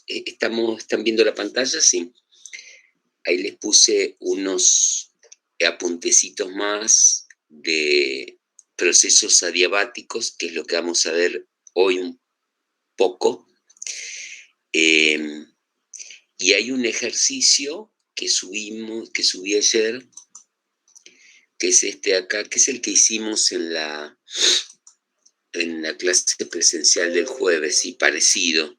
¿Están viendo la pantalla? Sí. Ahí les puse unos apuntecitos más de procesos adiabáticos, que es lo que vamos a ver hoy un poco. Y hay un ejercicio que subí ayer, que es este acá, que es el que hicimos en la clase presencial del jueves, y parecido.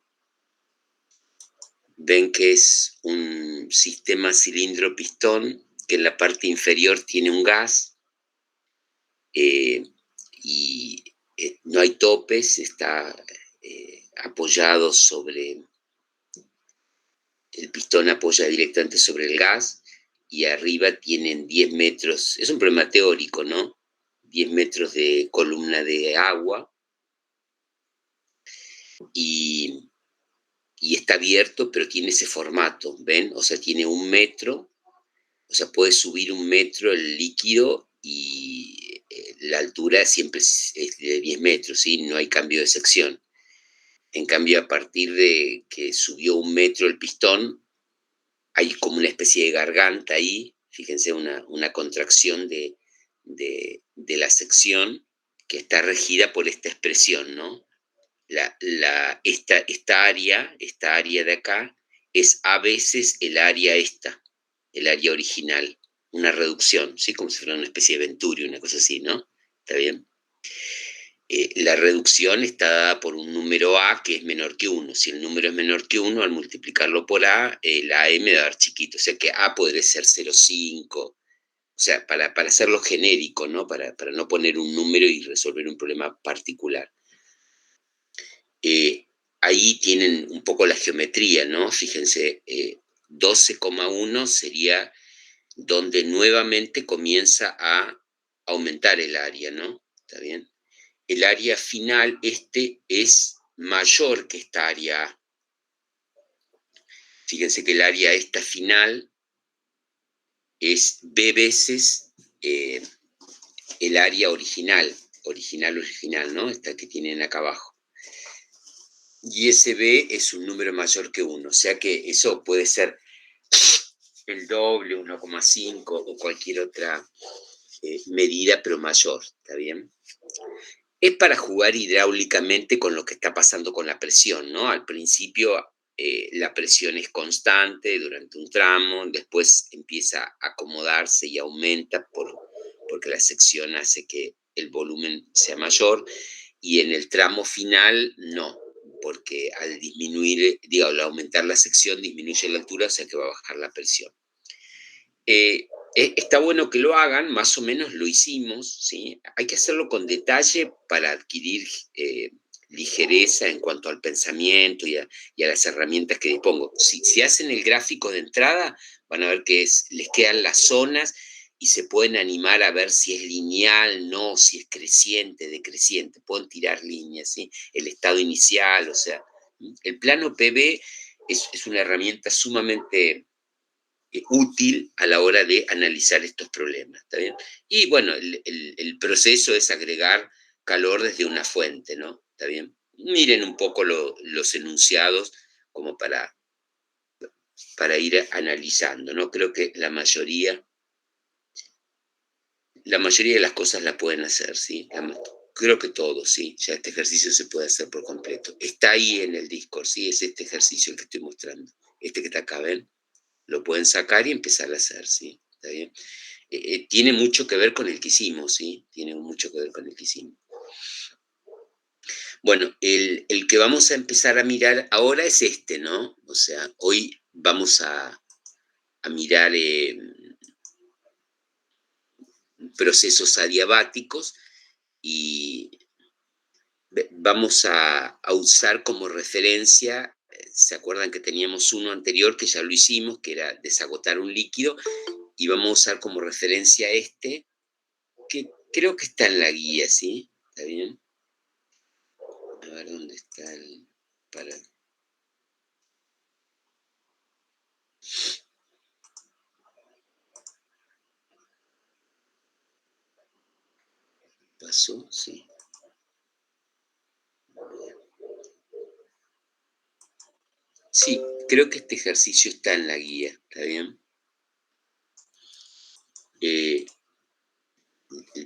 Ven que es un sistema cilindro-pistón, que en la parte inferior tiene un gas, y no hay topes, está apoyado sobre, el pistón apoya directamente sobre el gas, y arriba tienen 10 metros, es un problema teórico, ¿no? 10 metros de columna de agua, y está abierto, pero tiene ese formato, ¿ven? O sea, tiene 1 metro, o sea, puede subir 1 metro el líquido, y la altura siempre es de 10 metros, ¿sí? No hay cambio de sección. En cambio, a partir de que subió 1 metro el pistón, hay como una especie de garganta ahí, fíjense, una contracción de la sección, que está regida por esta expresión, ¿no? Esta área de acá, es a veces el área original, una reducción, ¿sí? Como si fuera una especie de Venturi, una cosa así, ¿no? ¿Está bien? La reducción está dada por un número A que es menor que 1. Si el número es menor que 1, al multiplicarlo por A, la A me va a dar chiquito. O sea que A podría ser 0,5. O sea, para hacerlo genérico, ¿no? Para no poner un número y resolver un problema particular. Ahí tienen un poco la geometría, ¿no? Fíjense, 12,1 sería donde nuevamente comienza a aumentar el área, ¿no? ¿Está bien? El área final, es mayor que esta área A. Fíjense que el área esta final es B veces el área original, ¿no? Esta que tienen acá abajo. Y ese B es un número mayor que 1, o sea que eso puede ser el doble, 1,5 o cualquier otra medida, pero mayor, ¿está bien? Es para jugar hidráulicamente con lo que está pasando con la presión, ¿no? Al principio la presión es constante durante un tramo, después empieza a acomodarse y aumenta porque la sección hace que el volumen sea mayor, y en el tramo final no, porque al disminuir, al aumentar la sección disminuye la altura, o sea que va a bajar la presión. Está bueno que lo hagan, más o menos lo hicimos, ¿sí? Hay que hacerlo con detalle para adquirir ligereza en cuanto al pensamiento y a las herramientas que dispongo. Si hacen el gráfico de entrada, van a ver que les quedan las zonas y se pueden animar a ver si es lineal, no, si es creciente, decreciente. Pueden tirar líneas, ¿sí? El estado inicial, o sea, el plano PV es una herramienta sumamente útil a la hora de analizar estos problemas, ¿está bien? Y bueno, el proceso es agregar calor desde una fuente, ¿no? ¿Está bien? Miren un poco los enunciados como para ir analizando, ¿no? Creo que la mayoría de las cosas la pueden hacer, ¿sí? Creo que todo, ¿sí? Ya este ejercicio se puede hacer por completo. Está ahí en el Discord, ¿sí? Es este ejercicio el que estoy mostrando. Este que está acá, ¿ven? Lo pueden sacar y empezar a hacer, ¿sí? ¿Está bien? Tiene mucho que ver con el que hicimos, ¿sí? Tiene mucho que ver con el que hicimos. Bueno, el que vamos a empezar a mirar ahora es este, ¿no? O sea, hoy vamos a mirar procesos adiabáticos, y vamos a usar como referencia, ¿se acuerdan que teníamos uno anterior que ya lo hicimos, que era desagotar un líquido? Y vamos a usar como referencia este, que creo que está en la guía, ¿sí? ¿Está bien? A ver dónde está el... para... ¿Pasó? Sí. Sí, creo que este ejercicio está en la guía, ¿está bien?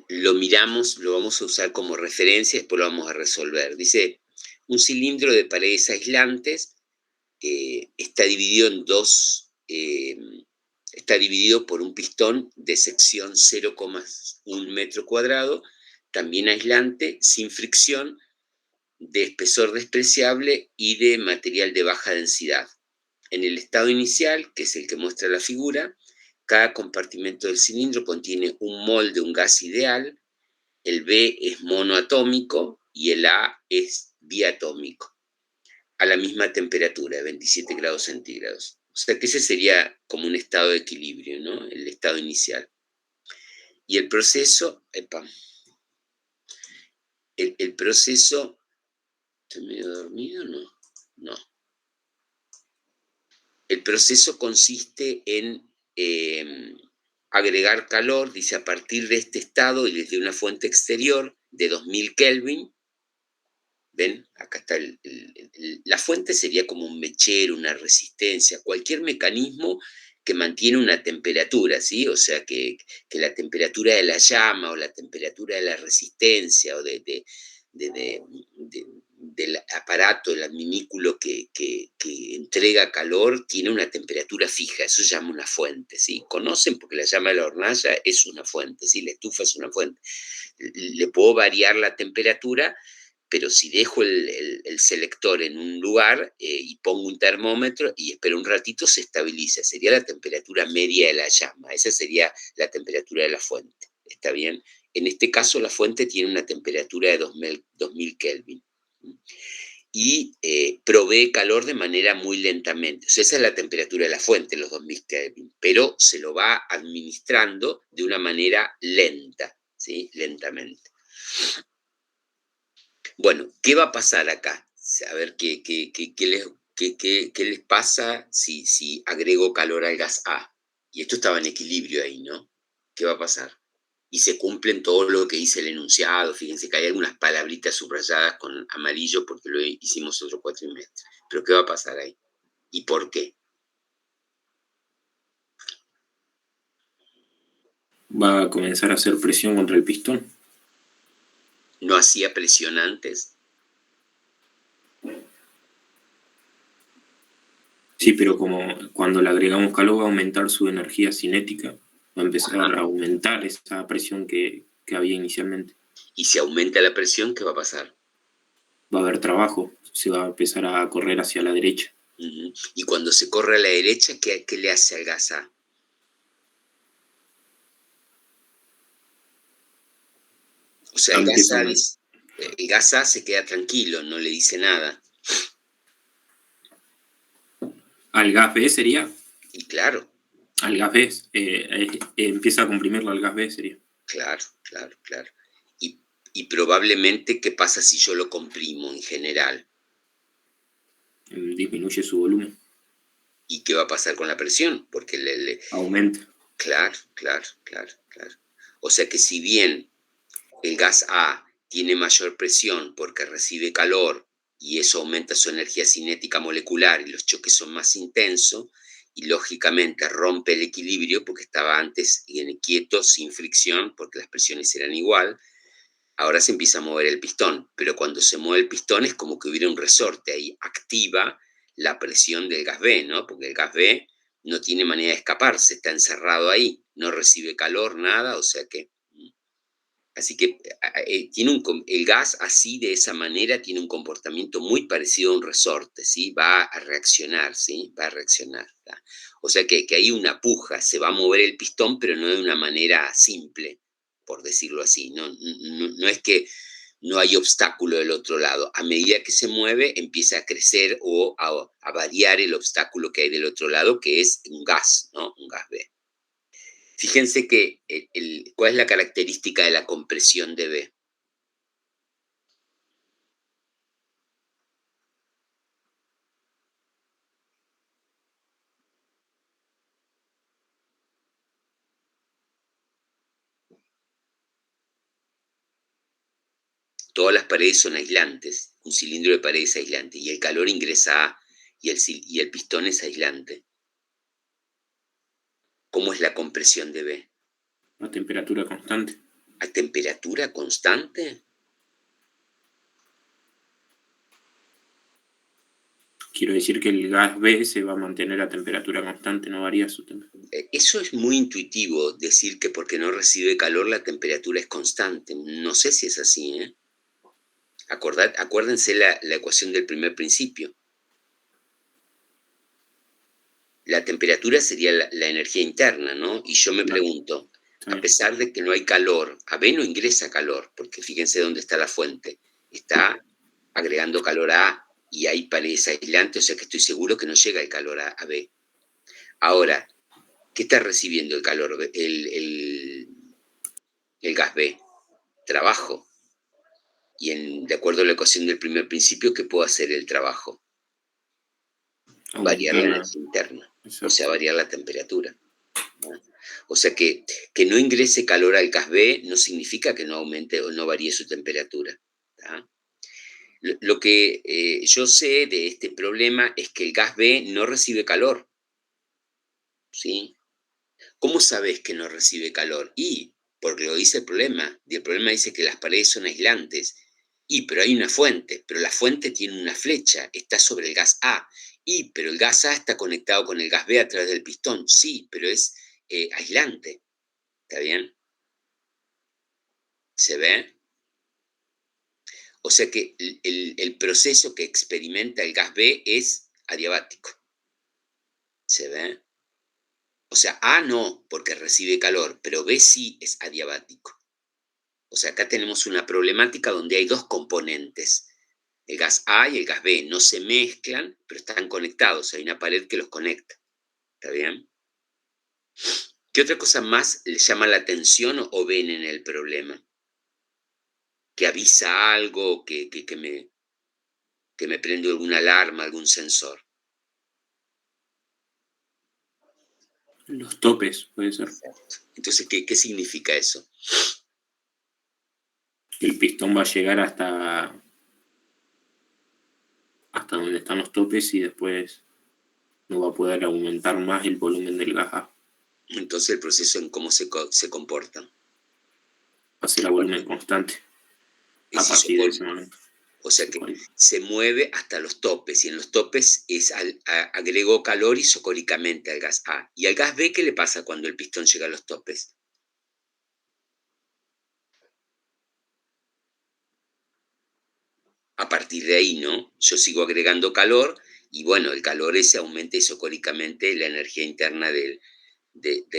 Lo miramos, lo vamos a usar como referencia, después lo vamos a resolver. Dice, un cilindro de paredes aislantes está dividido en dos, está dividido por un pistón de sección 0,1 metro cuadrado, también aislante, sin fricción, de espesor despreciable y de material de baja densidad. En el estado inicial, que es el que muestra la figura, cada compartimento del cilindro contiene un mol de un gas ideal, el B es monoatómico y el A es biatómico, a la misma temperatura, 27 grados centígrados. O sea que ese sería como un estado de equilibrio, ¿no? El estado inicial. Y el proceso, el proceso, ¿estoy medio dormido? No, no. El proceso consiste en agregar calor, dice, a partir de este estado y desde una fuente exterior de 2000 Kelvin. ¿Ven? Acá está la fuente sería como un mechero, una resistencia, cualquier mecanismo que mantiene una temperatura, ¿sí? O sea, que la temperatura de la llama o la temperatura de la resistencia o de- de- de- del aparato, el adminículo que entrega calor, tiene una temperatura fija, eso se llama una fuente, ¿sí? Conocen porque la llama de la hornalla es una fuente, ¿sí? La estufa es una fuente. Le puedo variar la temperatura, pero si dejo el selector en un lugar y pongo un termómetro y espero un ratito, se estabiliza. Sería la temperatura media de la llama. Esa sería la temperatura de la fuente. ¿Está bien? En este caso, la fuente tiene una temperatura de 2000 Kelvin y provee calor de manera muy lentamente. O sea, esa es la temperatura de la fuente, los 2000 Kelvin, pero se lo va administrando de una manera lenta, ¿sí? Lentamente. Bueno, ¿qué va a pasar acá? A ver qué les pasa si agrego calor al gas A. Y esto estaba en equilibrio ahí, ¿no? ¿Qué va a pasar? Y se cumplen todo lo que dice el enunciado. Fíjense que hay algunas palabritas subrayadas con amarillo porque lo hicimos otro cuatrimestre. Pero ¿qué va a pasar ahí? ¿Y por qué? Va a comenzar a hacer presión contra el pistón. ¿No hacía presión antes? Sí, pero como cuando le agregamos calor va a aumentar su energía cinética, va a empezar Ajá. a aumentar esa presión que había inicialmente. Y si aumenta la presión, ¿qué va a pasar? Va a haber trabajo, se va a empezar a correr hacia la derecha. Y cuando se corre a la derecha, ¿qué le hace al gas A? O sea, Empieza a el gas A se queda tranquilo, no le dice nada. al gas B sería, Y claro, al gas B, empieza a comprimirlo al gas B sería. claro, claro, claro. Y, y probablemente, ¿qué pasa si yo lo comprimo en general? Disminuye su volumen, ¿Y qué va a pasar con la presión? Porque aumenta. claro, claro, claro, claro. O sea que si bien el gas A tiene mayor presión porque recibe calor y eso aumenta su energía cinética molecular y los choques son más intensos y lógicamente rompe el equilibrio porque estaba antes quieto, sin fricción, porque las presiones eran igual, ahora se empieza a mover el pistón, pero cuando se mueve el pistón es como que hubiera un resorte ahí, activa la presión del gas B, ¿no? Porque el gas B no tiene manera de escaparse, está encerrado ahí, no recibe calor, nada, o sea que así que el gas así, de esa manera, tiene un comportamiento muy parecido a un resorte, ¿sí? Va a reaccionar, ¿sí? Va a reaccionar. ¿tá? O sea que hay una puja, se va a mover el pistón, pero no de una manera simple, por decirlo así. No es que no hay obstáculo del otro lado. A medida que se mueve, empieza a crecer o a variar el obstáculo que hay del otro lado, que es un gas, ¿no? Un gas B. Fíjense que ¿cuál es la característica de la compresión de B? Todas las paredes son aislantes, un cilindro de paredes aislante, y el calor ingresa A y el pistón es aislante. ¿Cómo es la compresión de B? A temperatura constante. ¿A temperatura constante? Quiero decir que el gas B se va a mantener a temperatura constante, no varía su temperatura. Eso es muy intuitivo, decir que porque no recibe calor la temperatura es constante. No sé si es así, ¿eh? Acuérdense la ecuación del primer principio. La temperatura sería la energía interna, ¿no? Y yo me pregunto, a pesar de que no hay calor, a B no ingresa calor, porque fíjense dónde está la fuente. Está agregando calor a A y hay paredes aislantes, o sea que estoy seguro que no llega el calor a B. Ahora, ¿qué está recibiendo el calor, el gas B? Trabajo. Y de acuerdo a la ecuación del primer principio, ¿qué puedo hacer el trabajo? Variar la energía interna, o sea, variar la temperatura. ¿No? O sea que no ingrese calor al gas B no significa que no aumente o no varíe su temperatura. ¿Tá? Lo que yo sé de este problema es que el gas B no recibe calor. ¿Sí? ¿Cómo sabes que no recibe calor? Porque lo dice el problema. Y el problema dice que las paredes son aislantes. Pero hay una fuente. Pero la fuente tiene una flecha. Está sobre el gas A. Pero el gas A está conectado con el gas B a través del pistón. Sí, pero es aislante. ¿Está bien? ¿Se ve? O sea que el proceso que experimenta el gas B es adiabático. ¿Se ve? O sea, A no, porque recibe calor, pero B sí es adiabático. O sea, acá tenemos una problemática donde hay dos componentes. El gas A y el gas B no se mezclan, pero están conectados. Hay una pared que los conecta. ¿Está bien? ¿Qué otra cosa más les llama la atención o ven en el problema? Que avisa algo, que me prende alguna alarma, algún sensor. Los topes, puede ser. Exacto. Entonces, ¿qué significa eso? El pistón va a llegar hasta donde están los topes y después no va a poder aumentar más el volumen del gas A. Entonces, el proceso en cómo se comporta. Va a ser a volumen constante a partir de ese momento. O sea que se mueve hasta los topes, y en los topes agregó calor isocóricamente al gas A. ¿Y al gas B qué le pasa cuando el pistón llega a los topes? A partir de ahí, ¿no? Yo sigo agregando calor, y bueno, el calor ese aumenta isocóricamente la energía interna del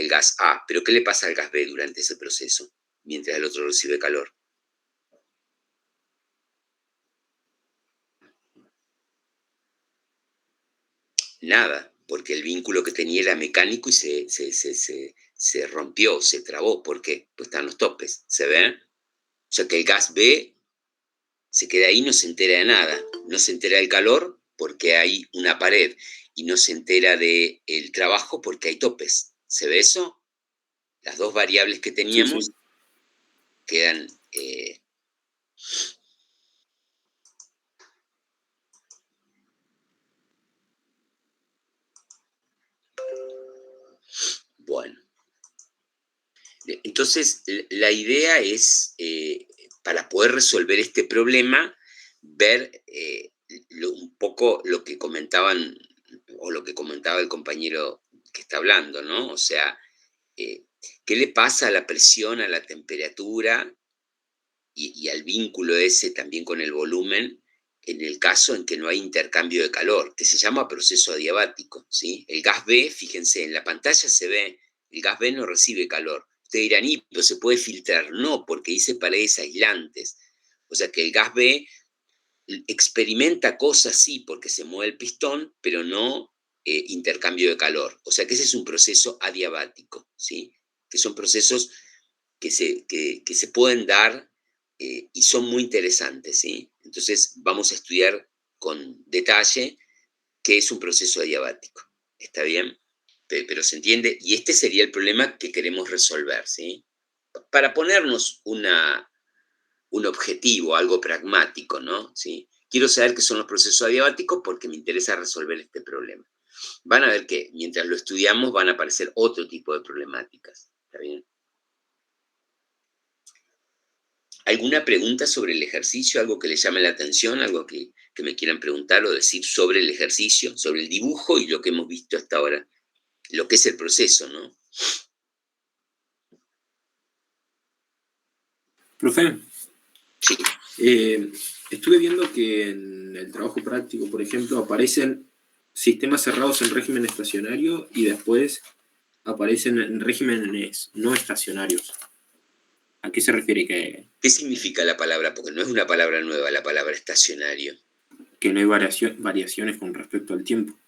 gas A. ¿Pero qué le pasa al gas B durante ese proceso, mientras el otro recibe calor? Nada, porque el vínculo que tenía era mecánico y se rompió, se trabó. ¿Por qué? Pues están los topes, ¿se ven? O sea que el gas B se queda ahí, no se entera de nada. No se entera del calor porque hay una pared y no se entera del trabajo porque hay topes. ¿Se ve eso? Las dos variables que teníamos Sí. quedan... Bueno. Entonces, la idea es, para poder resolver este problema, ver un poco lo que comentaban, o lo que comentaba el compañero que está hablando, ¿no? O sea, ¿qué le pasa a la presión, a la temperatura y al vínculo ese también con el volumen en el caso en que no hay intercambio de calor, que se llama proceso adiabático, ¿sí? El gas B, fíjense, en la pantalla se ve, el gas B no recibe calor. Ustedes dirán, pero se puede filtrar. No, porque dice paredes aislantes. O sea que el gas B experimenta cosas, sí, porque se mueve el pistón, pero no intercambio de calor. O sea que ese es un proceso adiabático, ¿sí? Que son procesos que se pueden dar y son muy interesantes, ¿sí? Entonces vamos a estudiar con detalle qué es un proceso adiabático. ¿Está bien? Pero se entiende, y este sería el problema que queremos resolver, ¿sí? Para ponernos un objetivo, algo pragmático, ¿no? ¿Sí? Quiero saber qué son los procesos adiabáticos porque me interesa resolver este problema. Van a ver que mientras lo estudiamos van a aparecer otro tipo de problemáticas. ¿Está bien? ¿Alguna pregunta sobre el ejercicio? ¿Algo que les llame la atención? ¿Algo que me quieran preguntar o decir sobre el ejercicio, sobre el dibujo y lo que hemos visto hasta ahora? Lo que es el proceso, ¿no? Profe, Sí. estuve viendo que en el trabajo práctico, por ejemplo, aparecen sistemas cerrados en régimen estacionario y después aparecen en regímenes no estacionarios. ¿A qué se refiere ¿Qué significa la palabra? Porque no es una palabra nueva la palabra estacionario. que no hay variaciones con respecto al tiempo?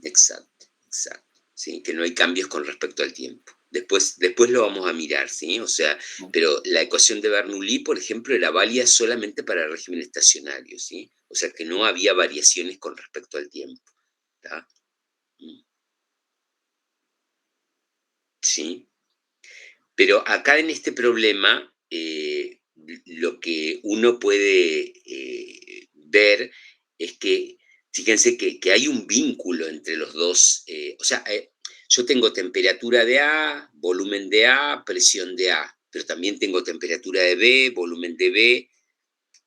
Exacto, exacto. Sí, que no hay cambios con respecto al tiempo. Después lo vamos a mirar, ¿sí? O sea, pero la ecuación de Bernoulli, por ejemplo, era válida solamente para el régimen estacionario, ¿sí? O sea, que no había variaciones con respecto al tiempo. ¿Está? ¿Sí? Pero acá en este problema, lo que uno puede ver es que, fíjense que hay un vínculo entre los dos. O sea, yo tengo temperatura de A, volumen de A, presión de A, pero también tengo temperatura de B, volumen de B,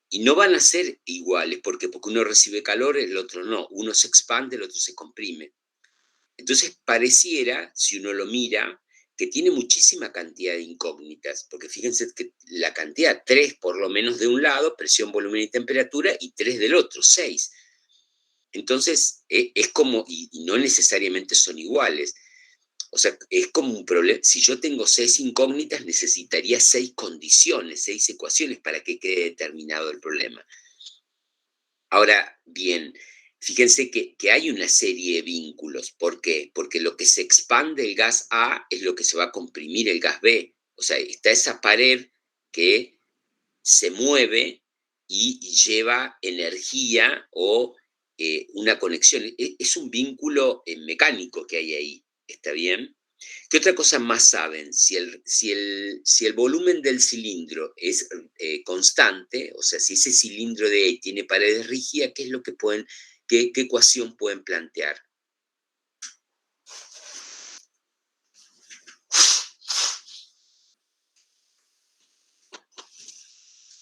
y no van a ser iguales, porque uno recibe calor, el otro no. Uno se expande, el otro se comprime. Entonces pareciera, si uno lo mira, que tiene muchísima cantidad de incógnitas, porque fíjense que la cantidad, 3 por lo menos de un lado, presión, volumen y temperatura, y 3 del otro, 6. Entonces es como, y no necesariamente son iguales, o sea, es como un problema, si yo tengo 6 incógnitas, necesitaría 6 condiciones, 6 ecuaciones para que quede determinado el problema. Ahora bien, fíjense que hay una serie de vínculos. ¿Por qué? Porque lo que se expande el gas A es lo que se va a comprimir el gas B. O sea, está esa pared que se mueve y lleva energía o una conexión. Es un vínculo mecánico que hay ahí. ¿Está bien? ¿Qué otra cosa más saben? Si el volumen del cilindro es constante, o sea, si ese cilindro de ahí tiene paredes rígidas, ¿qué es lo que pueden, qué ecuación pueden plantear?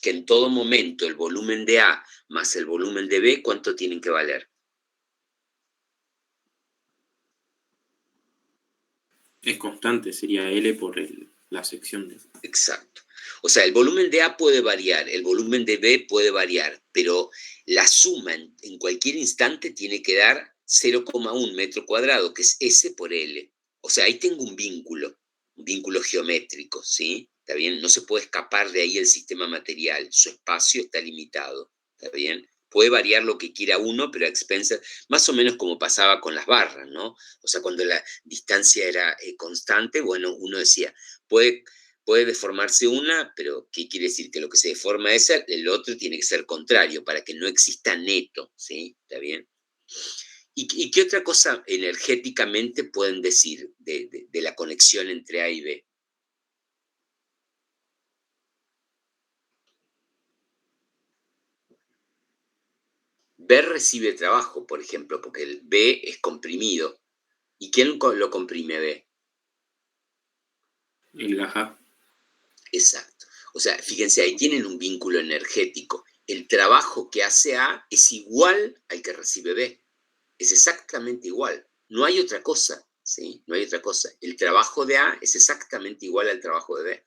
Que en todo momento el volumen de A más el volumen de B, ¿cuánto tienen que valer? Es constante, sería L por la sección. Exacto. O sea, el volumen de A puede variar, el volumen de B puede variar, pero la suma en cualquier instante tiene que dar 0,1 metro cuadrado, que es S por L. O sea, ahí tengo un vínculo geométrico, ¿sí? ¿Está bien? No se puede escapar de ahí el sistema material, su espacio está limitado, ¿está bien? Puede variar lo que quiera uno, pero a expensas, más o menos como pasaba con las barras, ¿no? O sea, cuando la distancia era constante, bueno, uno decía, puede deformarse una, pero ¿qué quiere decir? Que lo que se deforma es el otro tiene que ser contrario para que no exista neto, ¿sí? ¿Está bien? ¿Y qué otra cosa energéticamente pueden decir de la conexión entre A y B? B recibe trabajo, por ejemplo, porque el B es comprimido. ¿Y quién lo comprime a B? El gas A. Exacto. O sea, fíjense, ahí tienen un vínculo energético. El trabajo que hace A es igual al que recibe B. Es exactamente igual. No hay otra cosa, ¿sí? No hay otra cosa. El trabajo de A es exactamente igual al trabajo de B.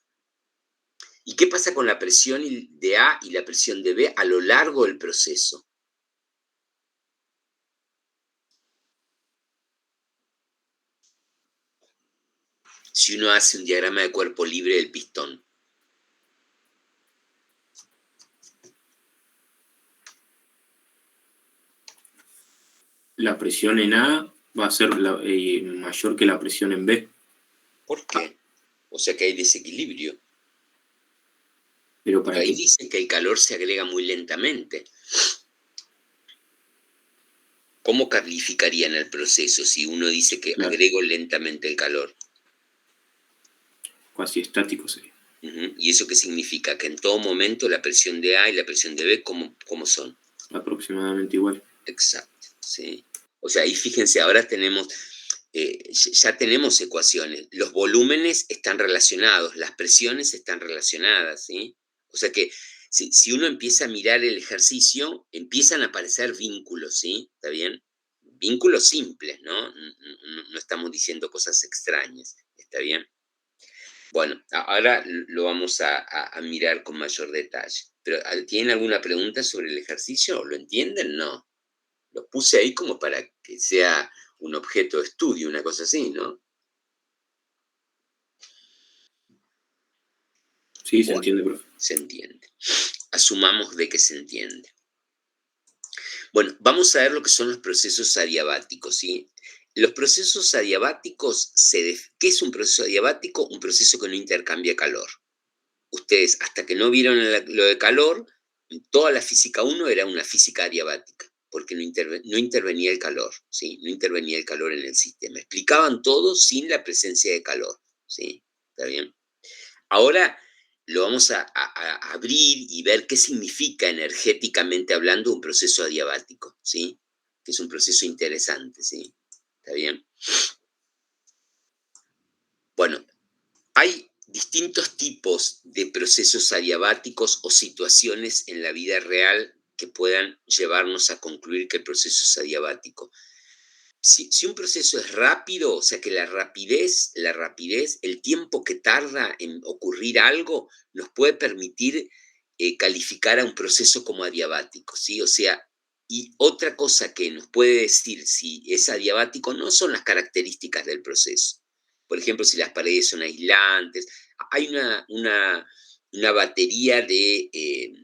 ¿Y qué pasa con la presión de A y la presión de B a lo largo del proceso? Si uno hace un diagrama de cuerpo libre del pistón. La presión en A va a ser mayor que la presión en B. ¿Por qué? O sea que hay desequilibrio. Pero para Ahí que dice que el calor se agrega muy lentamente. ¿Cómo calificarían el proceso si uno dice que claro, agrego lentamente el calor? cuasi estático sería. ¿Y eso qué significa? Que en todo momento la presión de A y la presión de B, ¿cómo son? Aproximadamente igual. Exacto, ¿sí? O sea, ahí fíjense, ahora tenemos, ya tenemos ecuaciones. Los volúmenes están relacionados, las presiones están relacionadas, ¿sí? O sea que si uno empieza a mirar el ejercicio, empiezan a aparecer vínculos, ¿sí? ¿Está bien? Vínculos simples, ¿no? No estamos diciendo cosas extrañas, ¿está bien? Bueno, ahora lo vamos a mirar con mayor detalle. Pero, ¿tienen alguna pregunta sobre el ejercicio? ¿Lo entienden? No. Lo puse ahí como para que sea un objeto de estudio, una cosa así, ¿no? Sí, se Bueno, entiende, profe. se entiende. Asumamos de que se entiende. Bueno, vamos a ver lo que son los procesos adiabáticos, ¿sí? Los procesos adiabáticos, ¿qué es un proceso adiabático? Un proceso que no intercambia calor. Ustedes, hasta que no vieron lo de calor, toda la física 1 era una física adiabática, porque no intervenía el calor, ¿sí? No intervenía el calor en el sistema. Explicaban todo sin la presencia de calor, ¿sí? ¿Está bien? Ahora lo vamos a abrir y ver qué significa energéticamente hablando un proceso adiabático, ¿sí? Que es un proceso interesante, ¿sí? ¿Está bien? Bueno, hay distintos tipos de procesos adiabáticos o situaciones en la vida real que puedan llevarnos a concluir que el proceso es adiabático. Si un proceso es rápido, o sea que la rapidez, el tiempo que tarda en ocurrir algo, nos puede permitir calificar a un proceso como adiabático, ¿sí? O sea, y otra cosa que nos puede decir si es adiabático no son las características del proceso. Por ejemplo, si las paredes son aislantes, hay una batería de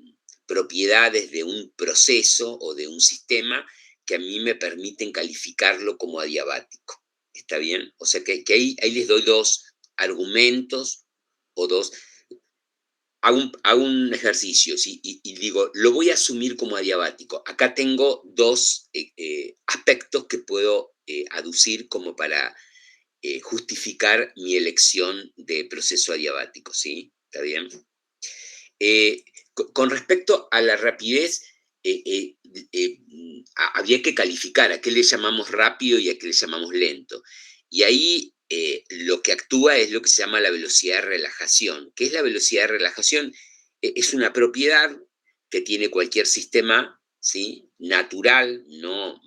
propiedades de un proceso o de un sistema que a mí me permiten calificarlo como adiabático. ¿Está bien? O sea que ahí les doy dos argumentos o dos. Hago un ejercicio, ¿sí? Y digo, lo voy a asumir como adiabático. Acá tengo dos aspectos que puedo aducir como para justificar mi elección de proceso adiabático, ¿sí? ¿Está bien? Con respecto a la rapidez, había que calificar a qué le llamamos rápido y a qué le llamamos lento. Y ahí lo que actúa es lo que se llama la velocidad de relajación. ¿Qué es la velocidad de relajación? Es una propiedad que tiene cualquier sistema, ¿sí? Natural, no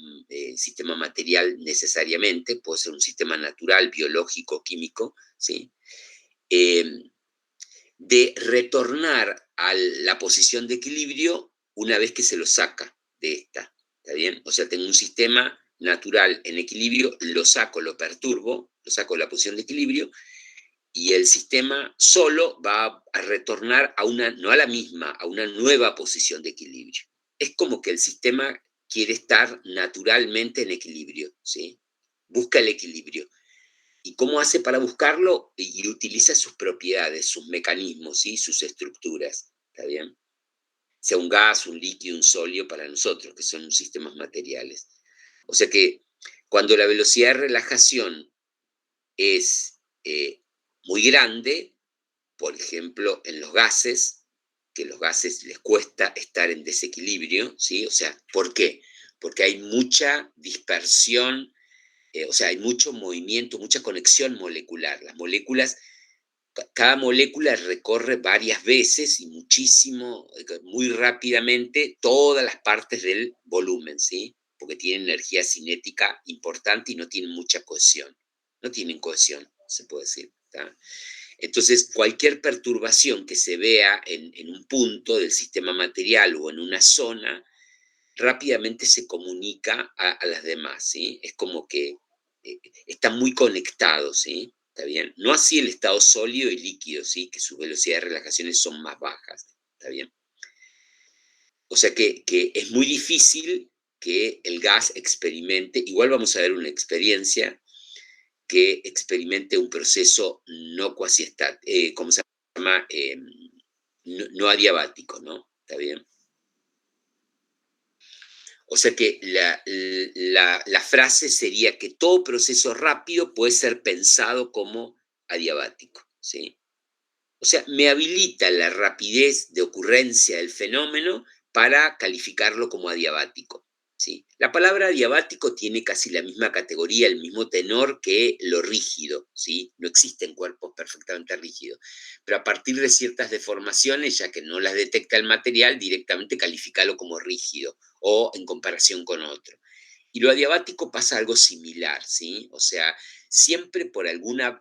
sistema material necesariamente, puede ser un sistema natural, biológico, químico, ¿sí? De retornar a la posición de equilibrio una vez que se lo saca de esta. ¿Está bien? O sea, tengo un sistema natural en equilibrio, lo saco, lo perturbo, lo saco de la posición de equilibrio y el sistema solo va a retornar a una, no a la misma, a una nueva posición de equilibrio. Es como que el sistema quiere estar naturalmente en equilibrio, ¿sí? Busca el equilibrio. ¿Y cómo hace para buscarlo? Y utiliza sus propiedades, sus mecanismos, ¿sí? Sus estructuras. ¿Está bien? Sea un gas, un líquido, un sólido para nosotros, que son sistemas materiales. O sea que cuando la velocidad de relajación es muy grande, por ejemplo, en los gases, que los gases les cuesta estar en desequilibrio, ¿sí? O sea, ¿por qué? Porque hay mucha dispersión, o sea, hay mucho movimiento, mucha conexión molecular. Las moléculas, cada molécula recorre varias veces y muchísimo, muy rápidamente, todas las partes del volumen, ¿sí? Porque tienen energía cinética importante y no tienen mucha cohesión. No tienen cohesión, se puede decir. ¿Tá? Entonces, cualquier perturbación que se vea en un punto del sistema material o en una zona, rápidamente se comunica a las demás, ¿sí? Es como que están muy conectados, ¿sí? ¿Está bien? No así el estado sólido y líquido, ¿sí? Que sus velocidades de relajaciones son más bajas, ¿está bien? O sea que es muy difícil que el gas experimente, igual vamos a ver una experiencia que experimente un proceso no cuasi estático, ¿cómo se llama? No adiabático, ¿no? ¿Está bien? O sea que la frase sería que todo proceso rápido puede ser pensado como adiabático, ¿sí? O sea, me habilita la rapidez de ocurrencia del fenómeno para calificarlo como adiabático. ¿Sí? La palabra adiabático tiene casi la misma categoría, el mismo tenor que lo rígido, ¿sí? No existen cuerpos perfectamente rígidos, pero a partir de ciertas deformaciones, ya que no las detecta el material, directamente calificarlo como rígido o en comparación con otro. Y lo adiabático pasa algo similar, ¿sí? O sea, siempre por alguna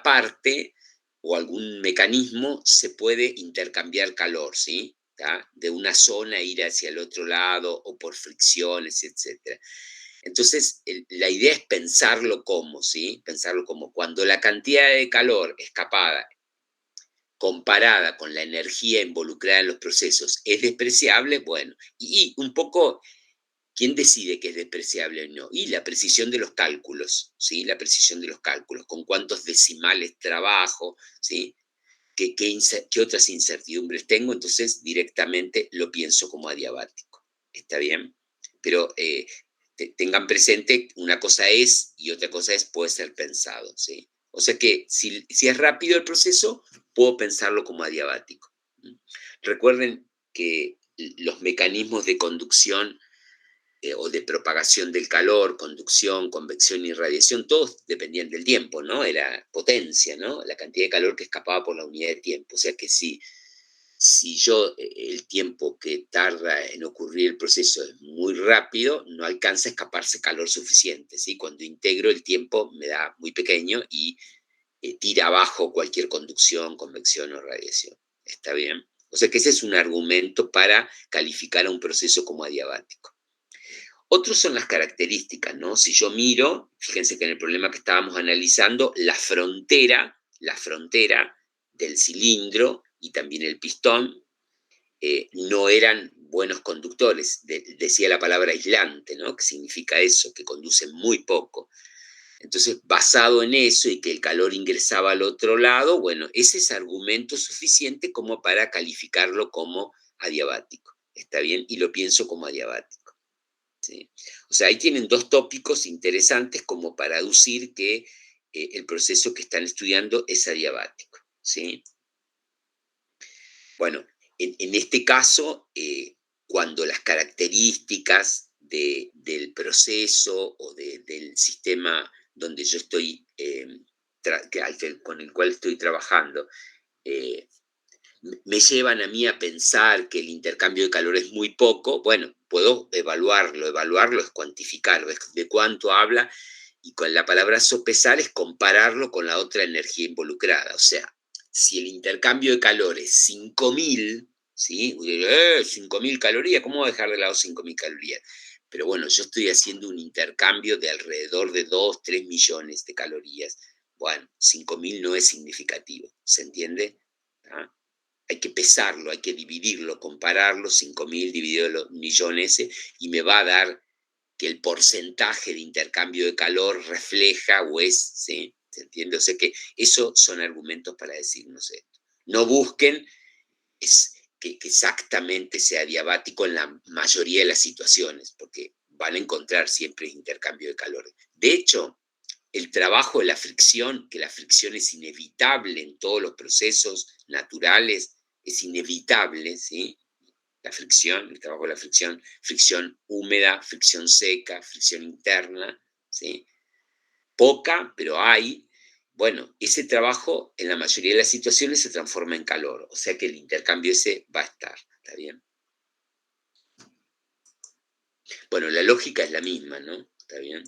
parte o algún mecanismo se puede intercambiar calor, ¿sí? ¿Tá? De una zona ir hacia el otro lado o por fricciones, etc. Entonces, la idea es pensarlo como, ¿sí? Pensarlo como cuando la cantidad de calor escapada comparada con la energía involucrada en los procesos es despreciable, bueno, y un poco, ¿quién decide que es despreciable o no? Y la precisión de los cálculos, ¿sí? La precisión de los cálculos, con cuántos decimales trabajo, ¿sí? ¿Qué otras incertidumbres tengo? Entonces directamente lo pienso como adiabático. ¿Está bien? Pero tengan presente, una cosa es y otra cosa es puede ser pensado, ¿sí? O sea que si es rápido el proceso, puedo pensarlo como adiabático. Recuerden que los mecanismos de conducción o de propagación del calor, conducción, convección y radiación, todos dependían del tiempo, ¿no? Era potencia, ¿no? La cantidad de calor que escapaba por la unidad de tiempo. O sea que si yo el tiempo que tarda en ocurrir el proceso es muy rápido, no alcanza a escaparse calor suficiente, ¿sí? Cuando integro el tiempo me da muy pequeño y tira abajo cualquier conducción, convección o radiación. ¿Está bien? O sea que ese es un argumento para calificar a un proceso como adiabático. Otros son las características, ¿no? Si yo miro, fíjense que en el problema que estábamos analizando, la frontera del cilindro y también el pistón no eran buenos conductores. Decía la palabra aislante, ¿no? Que significa eso, que conducen muy poco. Entonces, basado en eso y que el calor ingresaba al otro lado, bueno, ese es argumento suficiente como para calificarlo como adiabático. ¿Está bien? Y lo pienso como adiabático. ¿Sí? O sea, ahí tienen dos tópicos interesantes como para aducir que el proceso que están estudiando es adiabático. ¿Sí? Bueno, en este caso, cuando las características del proceso o del sistema donde yo estoy, con el cual estoy trabajando, eh, me llevan a mí a pensar que el intercambio de calor es muy poco, bueno, puedo evaluarlo es cuantificarlo, es de cuánto habla, y con la palabra sopesar es compararlo con la otra energía involucrada. O sea, si el intercambio de calor es 5.000, ¿sí? 5.000 calorías, ¿cómo voy a dejar de lado 5.000 calorías? Pero bueno, yo estoy haciendo un intercambio de alrededor de 2, 3 millones de calorías. Bueno, 5.000 no es significativo, ¿se entiende? ¿Ah? Hay que pesarlo, hay que dividirlo, compararlo, 5.000 dividido los millones, y me va a dar que el porcentaje de intercambio de calor refleja o es, ¿sí? ¿Se entiende? O sea que esos son argumentos para decirnos esto. No busquen que exactamente sea diabático en la mayoría de las situaciones, porque van a encontrar siempre intercambio de calor. De hecho, el trabajo de la fricción, que la fricción es inevitable en todos los procesos naturales, es inevitable, ¿sí? La fricción, el trabajo de la fricción, fricción húmeda, fricción seca, fricción interna, ¿sí? Poca, pero hay. Bueno, ese trabajo en la mayoría de las situaciones se transforma en calor, o sea que el intercambio ese va a estar, ¿está bien? Bueno, la lógica es la misma, ¿no? ¿Está bien?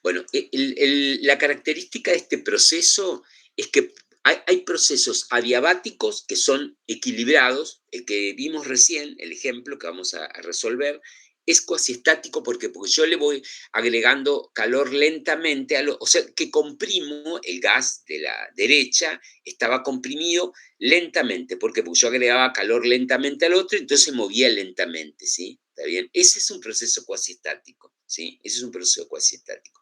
Bueno, la característica de este proceso es que hay procesos adiabáticos que son equilibrados. El que vimos recién, el ejemplo que vamos a resolver, es cuasiestático porque yo le voy agregando calor lentamente, o sea que comprimo el gas de la derecha, estaba comprimido lentamente. ¿Por qué? Porque yo agregaba calor lentamente al otro, entonces se movía lentamente, ¿sí? ¿Está bien? Ese es un proceso cuasiestático, ¿sí? Ese es un proceso cuasiestático.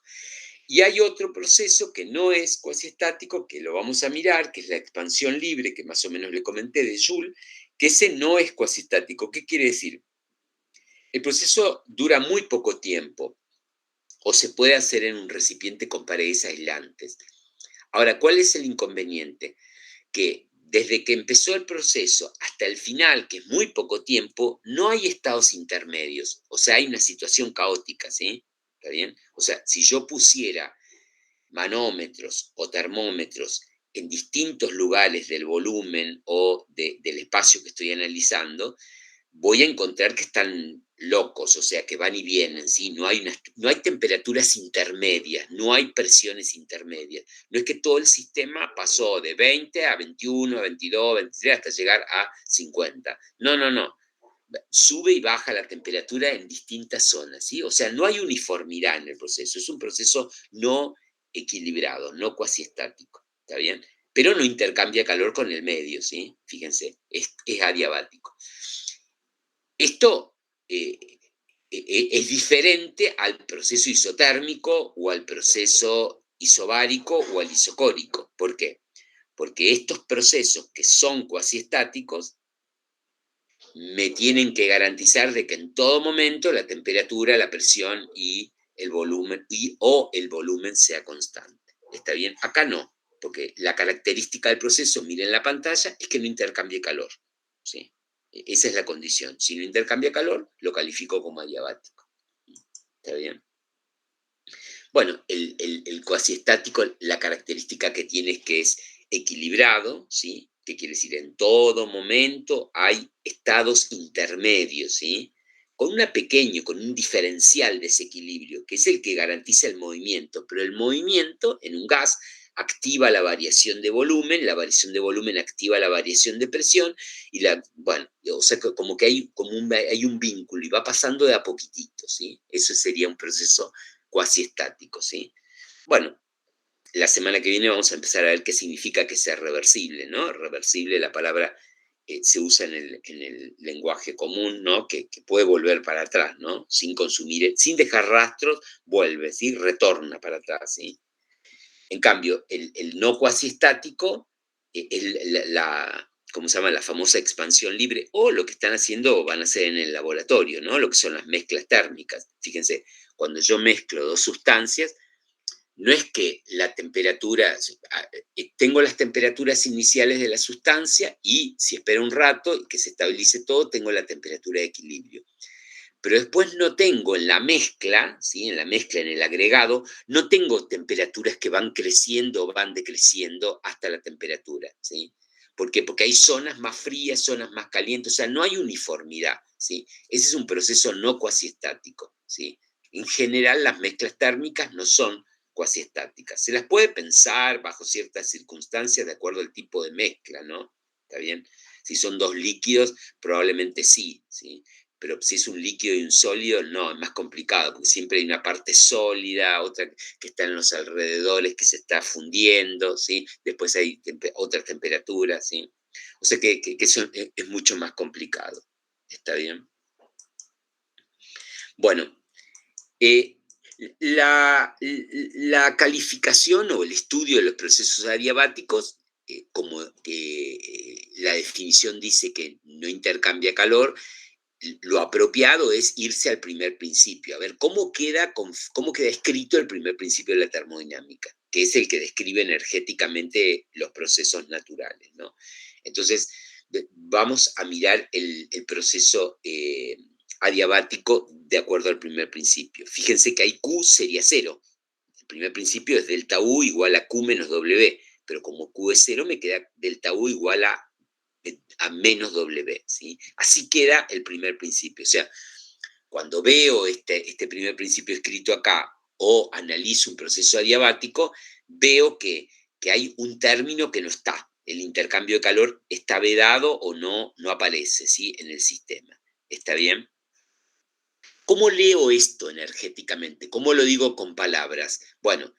Y hay otro proceso que no es cuasiestático, que lo vamos a mirar, que es la expansión libre, que más o menos le comenté de Joule, que ese no es cuasiestático. ¿Qué quiere decir? El proceso dura muy poco tiempo o se puede hacer en un recipiente con paredes aislantes. Ahora, ¿cuál es el inconveniente? Que desde que empezó el proceso hasta el final, que es muy poco tiempo, no hay estados intermedios. O sea, hay una situación caótica, ¿sí? ¿Está bien? O sea, si yo pusiera manómetros o termómetros en distintos lugares del volumen o del espacio que estoy analizando, voy a encontrar que están locos, o sea, que van y vienen, ¿sí? No hay temperaturas intermedias, no hay presiones intermedias. No es que todo el sistema pasó de 20 a 21, a 22, 23, hasta llegar a 50. No, no, no. Sube y baja la temperatura en distintas zonas, ¿sí? O sea, no hay uniformidad en el proceso. Es un proceso no equilibrado, no cuasi estático, ¿está bien? Pero no intercambia calor con el medio, ¿sí? Fíjense, es adiabático. Esto es diferente al proceso isotérmico o al proceso isobárico o al isocórico. ¿Por qué? Porque estos procesos que son cuasi estáticos me tienen que garantizar de que en todo momento la temperatura, la presión y el volumen o el volumen sea constante. ¿Está bien? Acá no, porque la característica del proceso, miren la pantalla, es que no intercambie calor. ¿Sí? Esa es la condición. Si no intercambia calor, lo califico como adiabático. ¿Está bien? Bueno, el cuasiestático, la característica que tiene es que es equilibrado, ¿sí? ¿Qué quiere decir? En todo momento hay estados intermedios, ¿sí? Con con un diferencial desequilibrio, que es el que garantiza el movimiento, pero el movimiento en un gas activa la variación de volumen activa la variación de presión, bueno, o sea, como que hay un vínculo y va pasando de a poquitito, ¿sí? Eso sería un proceso cuasi estático, ¿sí? Bueno, la semana que viene vamos a empezar a ver qué significa que sea reversible, ¿no? Reversible, la palabra se usa en el lenguaje común, ¿no? Que puede volver para atrás, ¿no? Sin consumir, sin dejar rastros, vuelve, ¿sí? Retorna para atrás, ¿sí? En cambio, el no cuasi estático es ¿cómo se llama? La famosa expansión libre, o lo que están haciendo o van a hacer en el laboratorio, ¿no? Lo que son las mezclas térmicas. Fíjense, cuando yo mezclo dos sustancias, no es que la temperatura, tengo las temperaturas iniciales de la sustancia y si espero un rato y que se estabilice todo, tengo la temperatura de equilibrio. Pero después no tengo en la mezcla, ¿sí? En la mezcla, en el agregado, no tengo temperaturas que van creciendo o van decreciendo hasta la temperatura, ¿sí? ¿Por qué? Porque hay zonas más frías, zonas más calientes, o sea, no hay uniformidad, ¿sí? Ese es un proceso no cuasiestático, ¿sí? En general, las mezclas térmicas no son cuasiestáticas. Se las puede pensar bajo ciertas circunstancias de acuerdo al tipo de mezcla, ¿no? ¿Está bien? Si son dos líquidos, probablemente sí, ¿sí? Pero si es un líquido y un sólido, no, es más complicado, porque siempre hay una parte sólida, otra que está en los alrededores, que se está fundiendo, ¿sí? Después hay otras temperaturas, ¿sí? O sea que eso es mucho más complicado. ¿Está bien? Bueno, la calificación o el estudio de los procesos adiabáticos, como la definición dice que no intercambia calor, lo apropiado es irse al primer principio, a ver cómo queda escrito el primer principio de la termodinámica, que es el que describe energéticamente los procesos naturales, ¿no? Entonces, vamos a mirar el proceso adiabático de acuerdo al primer principio. Fíjense que ahí Q sería cero. El primer principio es delta U igual a Q menos W, pero como Q es cero, me queda delta U igual a menos W, ¿sí? Así queda el primer principio. O sea, cuando veo este primer principio escrito acá o analizo un proceso adiabático, veo que hay un término que no está. El intercambio de calor está vedado o no aparece, ¿sí? En el sistema. ¿Está bien? ¿Cómo leo esto energéticamente? ¿Cómo lo digo con palabras? Bueno,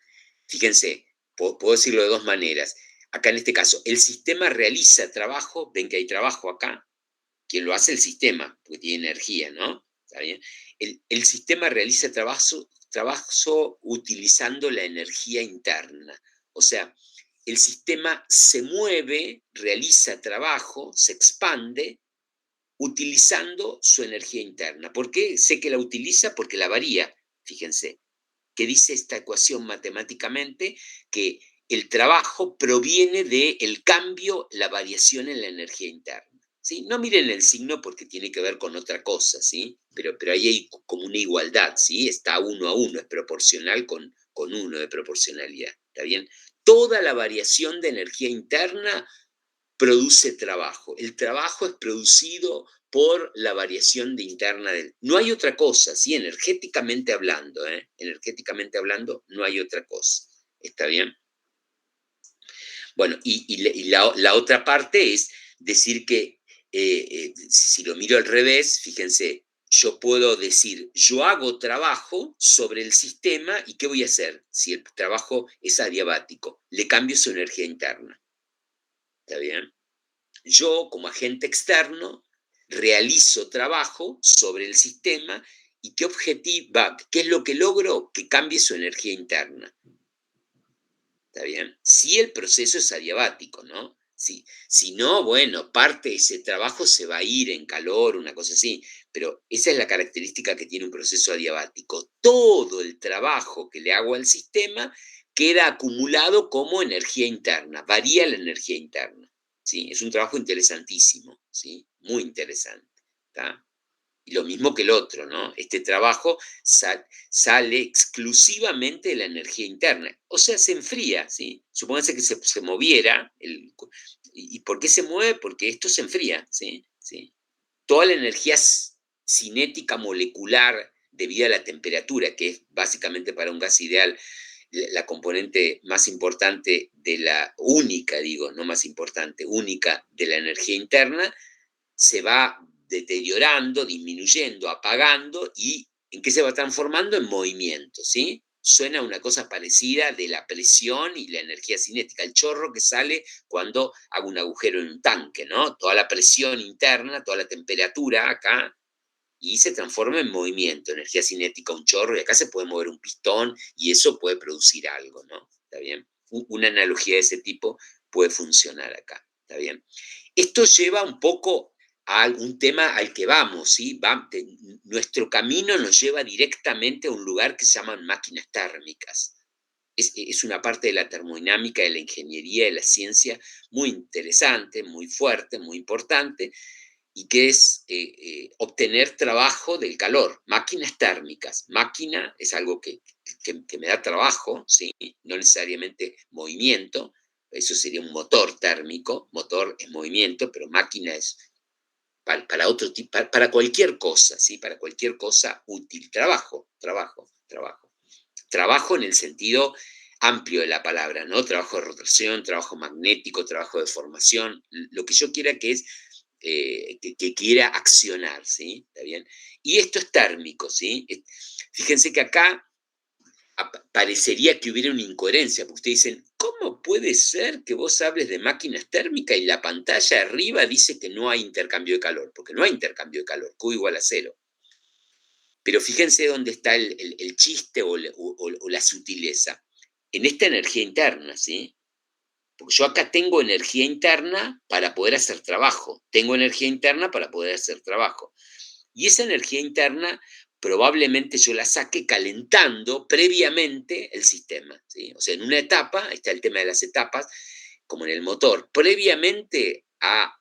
fíjense, puedo decirlo de dos maneras. Acá en este caso, el sistema realiza trabajo, ven que hay trabajo acá, quien lo hace el sistema, porque tiene energía, ¿no? ¿Está bien? El sistema realiza trabajo utilizando la energía interna. O sea, el sistema se mueve, realiza trabajo, se expande, utilizando su energía interna. ¿Por qué sé que la utiliza? Porque la varía. Fíjense, que dice esta ecuación matemáticamente que el trabajo proviene del cambio, la variación en la energía interna. ¿Sí? No miren el signo porque tiene que ver con otra cosa, ¿sí? Pero ahí hay como una igualdad, ¿sí? Está 1 a 1, es proporcional con 1 de proporcionalidad, ¿está bien? Toda la variación de energía interna produce trabajo. El trabajo es producido por la variación de interna del... No hay otra cosa, ¿sí? Energéticamente hablando, ¿eh? Energéticamente hablando, no hay otra cosa, ¿está bien? Bueno, y la otra parte es decir que, si lo miro al revés, fíjense, yo puedo decir, yo hago trabajo sobre el sistema y ¿qué voy a hacer? Si el trabajo es adiabático, le cambio su energía interna. ¿Está bien? Yo, como agente externo, realizo trabajo sobre el sistema y ¿qué objetivo, qué es lo que logro? Que cambie su energía interna. ¿Está bien? Si el proceso es adiabático, ¿no? Si no, bueno, parte de ese trabajo se va a ir en calor, una cosa así, pero esa es la característica que tiene un proceso adiabático. Todo el trabajo que le hago al sistema queda acumulado como energía interna, varía la energía interna. ¿Sí? Es un trabajo interesantísimo, ¿sí? Muy interesante. ¿Está? Y lo mismo que el otro, ¿no? Este trabajo sale exclusivamente de la energía interna, o sea, se enfría, ¿sí? Supónganse que se moviera, ¿y por qué se mueve? Porque esto se enfría, ¿sí? ¿Sí? Toda la energía cinética molecular debido a la temperatura, que es básicamente para un gas ideal la componente más importante de la única, digo, no más importante, única de la energía interna, se va deteriorando, disminuyendo, apagando y ¿en qué se va transformando? En movimiento, ¿sí? Suena una cosa parecida de la presión y la energía cinética, el chorro que sale cuando hago un agujero en un tanque, ¿no? Toda la presión interna, toda la temperatura acá, y se transforma en movimiento, energía cinética, un chorro, y acá se puede mover un pistón y eso puede producir algo, ¿no? ¿Está bien? Una analogía de ese tipo puede funcionar acá, ¿está bien? Esto lleva un poco a un tema al que vamos, ¿sí? Nuestro camino nos lleva directamente a un lugar que se llaman máquinas térmicas. Es una parte de la termodinámica, de la ingeniería, de la ciencia muy interesante, muy fuerte, muy importante, y que es obtener trabajo del calor, máquinas térmicas. Máquina es algo que me da trabajo, ¿sí? No necesariamente movimiento, eso sería un motor térmico, motor es movimiento, pero máquina es para otro tipo, para cualquier cosa, ¿sí? Para cualquier cosa útil. Trabajo, trabajo, trabajo. Trabajo en el sentido amplio de la palabra, ¿no? Trabajo de rotación, trabajo magnético, trabajo de formación, lo que yo quiera que es que quiera accionar, ¿sí? ¿Está bien? Y esto es térmico, ¿sí? Fíjense que acá parecería que hubiera una incoherencia, porque ustedes dicen, ¿cómo puede ser que vos hables de máquinas térmicas y la pantalla arriba dice que no hay intercambio de calor? Porque no hay intercambio de calor, Q igual a 0. Pero fíjense dónde está el chiste o la sutileza. En esta energía interna, ¿sí? Porque yo acá tengo energía interna para poder hacer trabajo. Tengo energía interna para poder hacer trabajo. Y esa energía interna probablemente yo la saque calentando previamente el sistema, ¿sí? O sea, en una etapa, ahí está el tema de las etapas, como en el motor, previamente a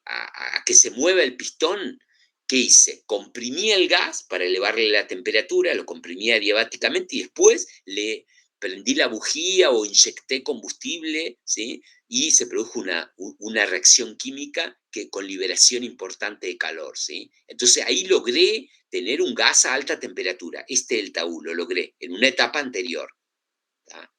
que se mueva el pistón, ¿qué hice? Comprimí el gas para elevarle la temperatura, lo comprimí adiabáticamente y después le prendí la bujía o inyecté combustible, ¿sí? Y se produjo una reacción química con liberación importante de calor, ¿sí? Entonces ahí logré tener un gas a alta temperatura, este delta U lo logré en una etapa anterior. ¿Tá?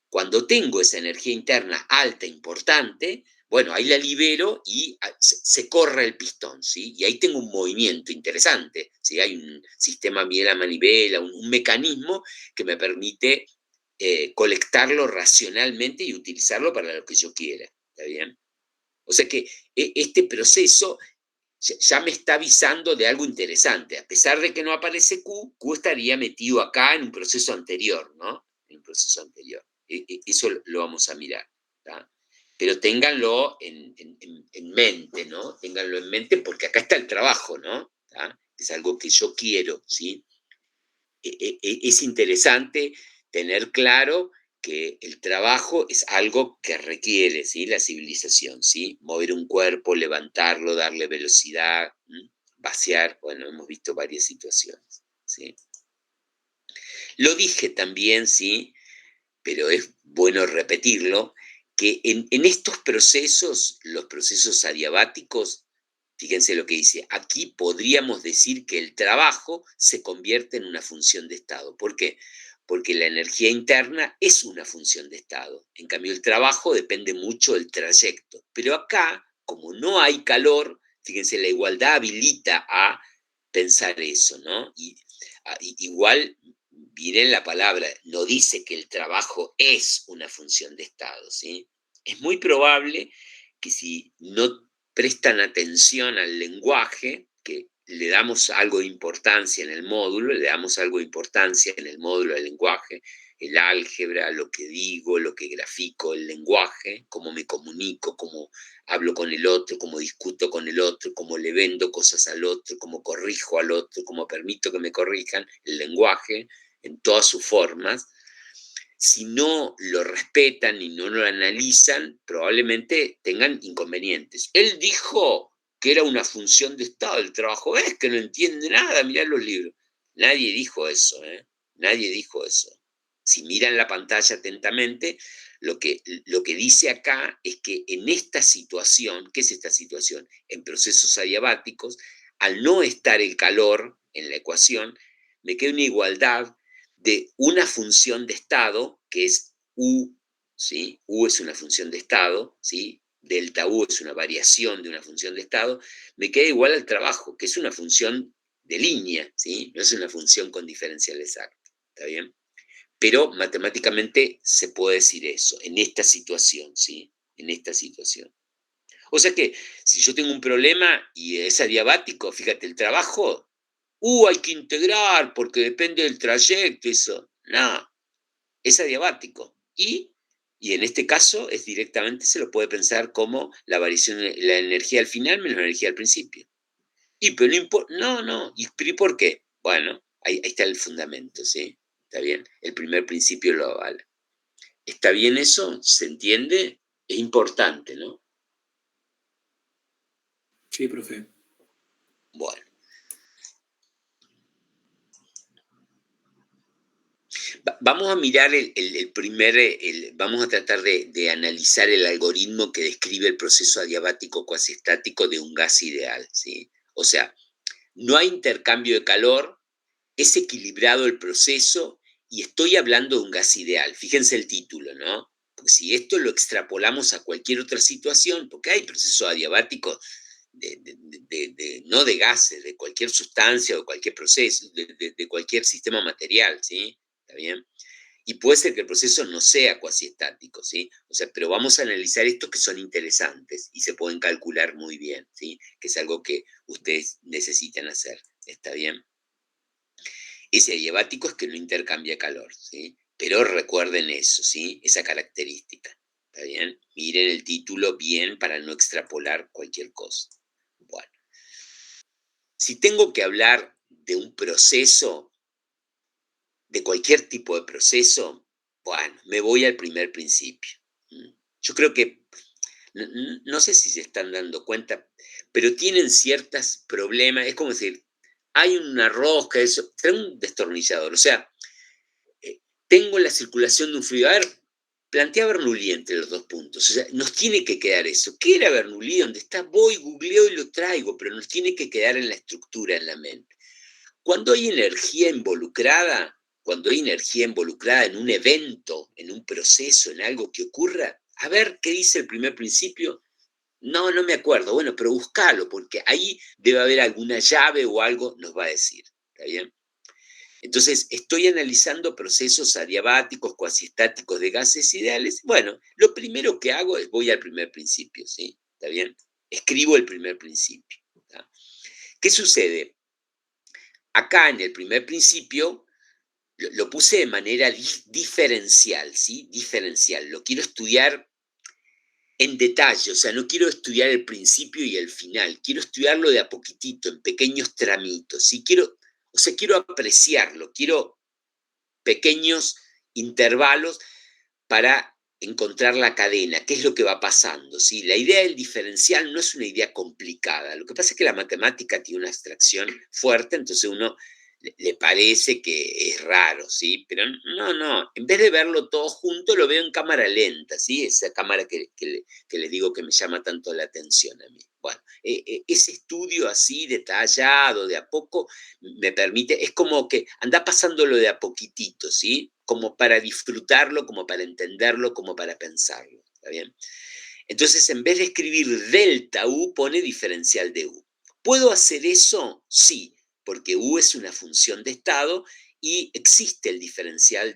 Cuando tengo esa energía interna alta, importante, bueno, ahí la libero y se corre el pistón, ¿sí? Y ahí tengo un movimiento interesante, ¿sí? Hay un sistema biela-manivela, un mecanismo que me permite colectarlo racionalmente y utilizarlo para lo que yo quiera, ¿está bien? O sea que este proceso ya me está avisando de algo interesante. A pesar de que no aparece Q, Q estaría metido acá en un proceso anterior, ¿no? En un proceso anterior. Eso lo vamos a mirar. ¿Tá? Pero ténganlo en mente, ¿no? Ténganlo en mente porque acá está el trabajo, ¿no? ¿Tá? Es algo que yo quiero, ¿sí? Es interesante tener claro que el trabajo es algo que requiere, ¿sí?, la civilización, ¿sí? Mover un cuerpo, levantarlo, darle velocidad, vaciar, bueno, hemos visto varias situaciones, ¿sí? Lo dije también, ¿sí?, pero es bueno repetirlo, que en estos procesos, los procesos adiabáticos, fíjense lo que dice, aquí podríamos decir que el trabajo se convierte en una función de estado. ¿Por qué? Porque la energía interna es una función de estado. En cambio, el trabajo depende mucho del trayecto. Pero acá, como no hay calor, fíjense, la igualdad habilita a pensar eso, ¿no? Igual, miren la palabra, no dice que el trabajo es una función de estado, ¿sí? Es muy probable que si no prestan atención al lenguaje, que le damos algo de importancia en el módulo, le damos algo de importancia en el módulo del lenguaje, el álgebra, lo que digo, lo que grafico, el lenguaje, cómo me comunico, cómo hablo con el otro, cómo discuto con el otro, cómo le vendo cosas al otro, cómo corrijo al otro, cómo permito que me corrijan, el lenguaje en todas sus formas. Si no lo respetan y no lo analizan, probablemente tengan inconvenientes. Él dijo que era una función de Estado el trabajo. Es que no entiende nada, mirá los libros. Nadie dijo eso, ¿eh? Nadie dijo eso. Si miran la pantalla atentamente, lo que dice acá es que en esta situación, ¿qué es esta situación? En procesos adiabáticos, al no estar el calor en la ecuación, me queda una igualdad de una función de estado, que es U, ¿sí? U es una función de estado, ¿sí? Delta U es una variación de una función de estado, me queda igual al trabajo, que es una función de línea, ¿sí? No es una función con diferencial exacto, ¿está bien? Pero matemáticamente se puede decir eso, en esta situación, ¿sí? En esta situación. O sea que si yo tengo un problema y es adiabático, fíjate, el trabajo, hay que integrar porque depende del trayecto, eso. No, es adiabático. Y en este caso es directamente, se lo puede pensar como la variación de la energía al final menos la energía al principio. Pero no importa, no. ¿Pero y por qué? Bueno, ahí está el fundamento, ¿sí? ¿Está bien? El primer principio lo avala. ¿Está bien eso? ¿Se entiende? Es importante, ¿no? Sí, profe. Bueno. Vamos a mirar vamos a tratar de analizar el algoritmo que describe el proceso adiabático cuasiestático de un gas ideal, ¿sí? O sea, no hay intercambio de calor, es equilibrado el proceso y estoy hablando de un gas ideal. Fíjense el título, ¿no? Porque si esto lo extrapolamos a cualquier otra situación, porque hay procesos adiabáticos no de gases, de cualquier sustancia o cualquier proceso, de cualquier sistema material, ¿sí? ¿Está bien? Y puede ser que el proceso no sea cuasiestático, ¿sí? O sea, pero vamos a analizar estos que son interesantes y se pueden calcular muy bien, ¿sí? Que es algo que ustedes necesitan hacer, ¿está bien? Ese adiabático es que no intercambia calor, ¿sí? Pero recuerden eso, ¿sí? Esa característica, ¿está bien? Miren el título bien para no extrapolar cualquier cosa. Bueno, si tengo que hablar de un proceso, de cualquier tipo de proceso, bueno, me voy al primer principio. Yo creo que, no sé si se están dando cuenta, pero tienen ciertos problemas. Es como decir, hay una rosca, eso, trae un destornillador. O sea, tengo la circulación de un fluido. A ver, plantea Bernoulli entre los dos puntos. O sea, nos tiene que quedar eso. ¿Qué era Bernoulli? ¿Dónde está? Voy, googleo y lo traigo, pero nos tiene que quedar en la estructura, en la mente. Cuando hay energía involucrada, en un evento, en un proceso, en algo que ocurra, a ver qué dice el primer principio. No me acuerdo. Bueno, pero búscalo, porque ahí debe haber alguna llave o algo, nos va a decir. ¿Está bien? Entonces, estoy analizando procesos adiabáticos, cuasiestáticos de gases ideales. Bueno, lo primero que hago es voy al primer principio, ¿sí? ¿Está bien? Escribo el primer principio. ¿Tá? ¿Qué sucede? Acá en el primer principio lo puse de manera diferencial, ¿sí? Diferencial. Lo quiero estudiar en detalle, o sea, no quiero estudiar el principio y el final, quiero estudiarlo de a poquitito, en pequeños tramitos, ¿sí? Quiero apreciarlo, quiero pequeños intervalos para encontrar la cadena, qué es lo que va pasando, ¿sí? La idea del diferencial no es una idea complicada. Lo que pasa es que la matemática tiene una abstracción fuerte, entonces uno le parece que es raro, ¿sí? Pero no. En vez de verlo todo junto, lo veo en cámara lenta, ¿sí? Esa cámara que les digo que me llama tanto la atención a mí. Bueno, ese estudio así detallado, de a poco, me permite, es como que anda pasándolo de a poquitito, ¿sí? Como para disfrutarlo, como para entenderlo, como para pensarlo, ¿está bien? Entonces, en vez de escribir delta U, pone diferencial de U. ¿Puedo hacer eso? Sí, porque U es una función de estado y existe el diferencial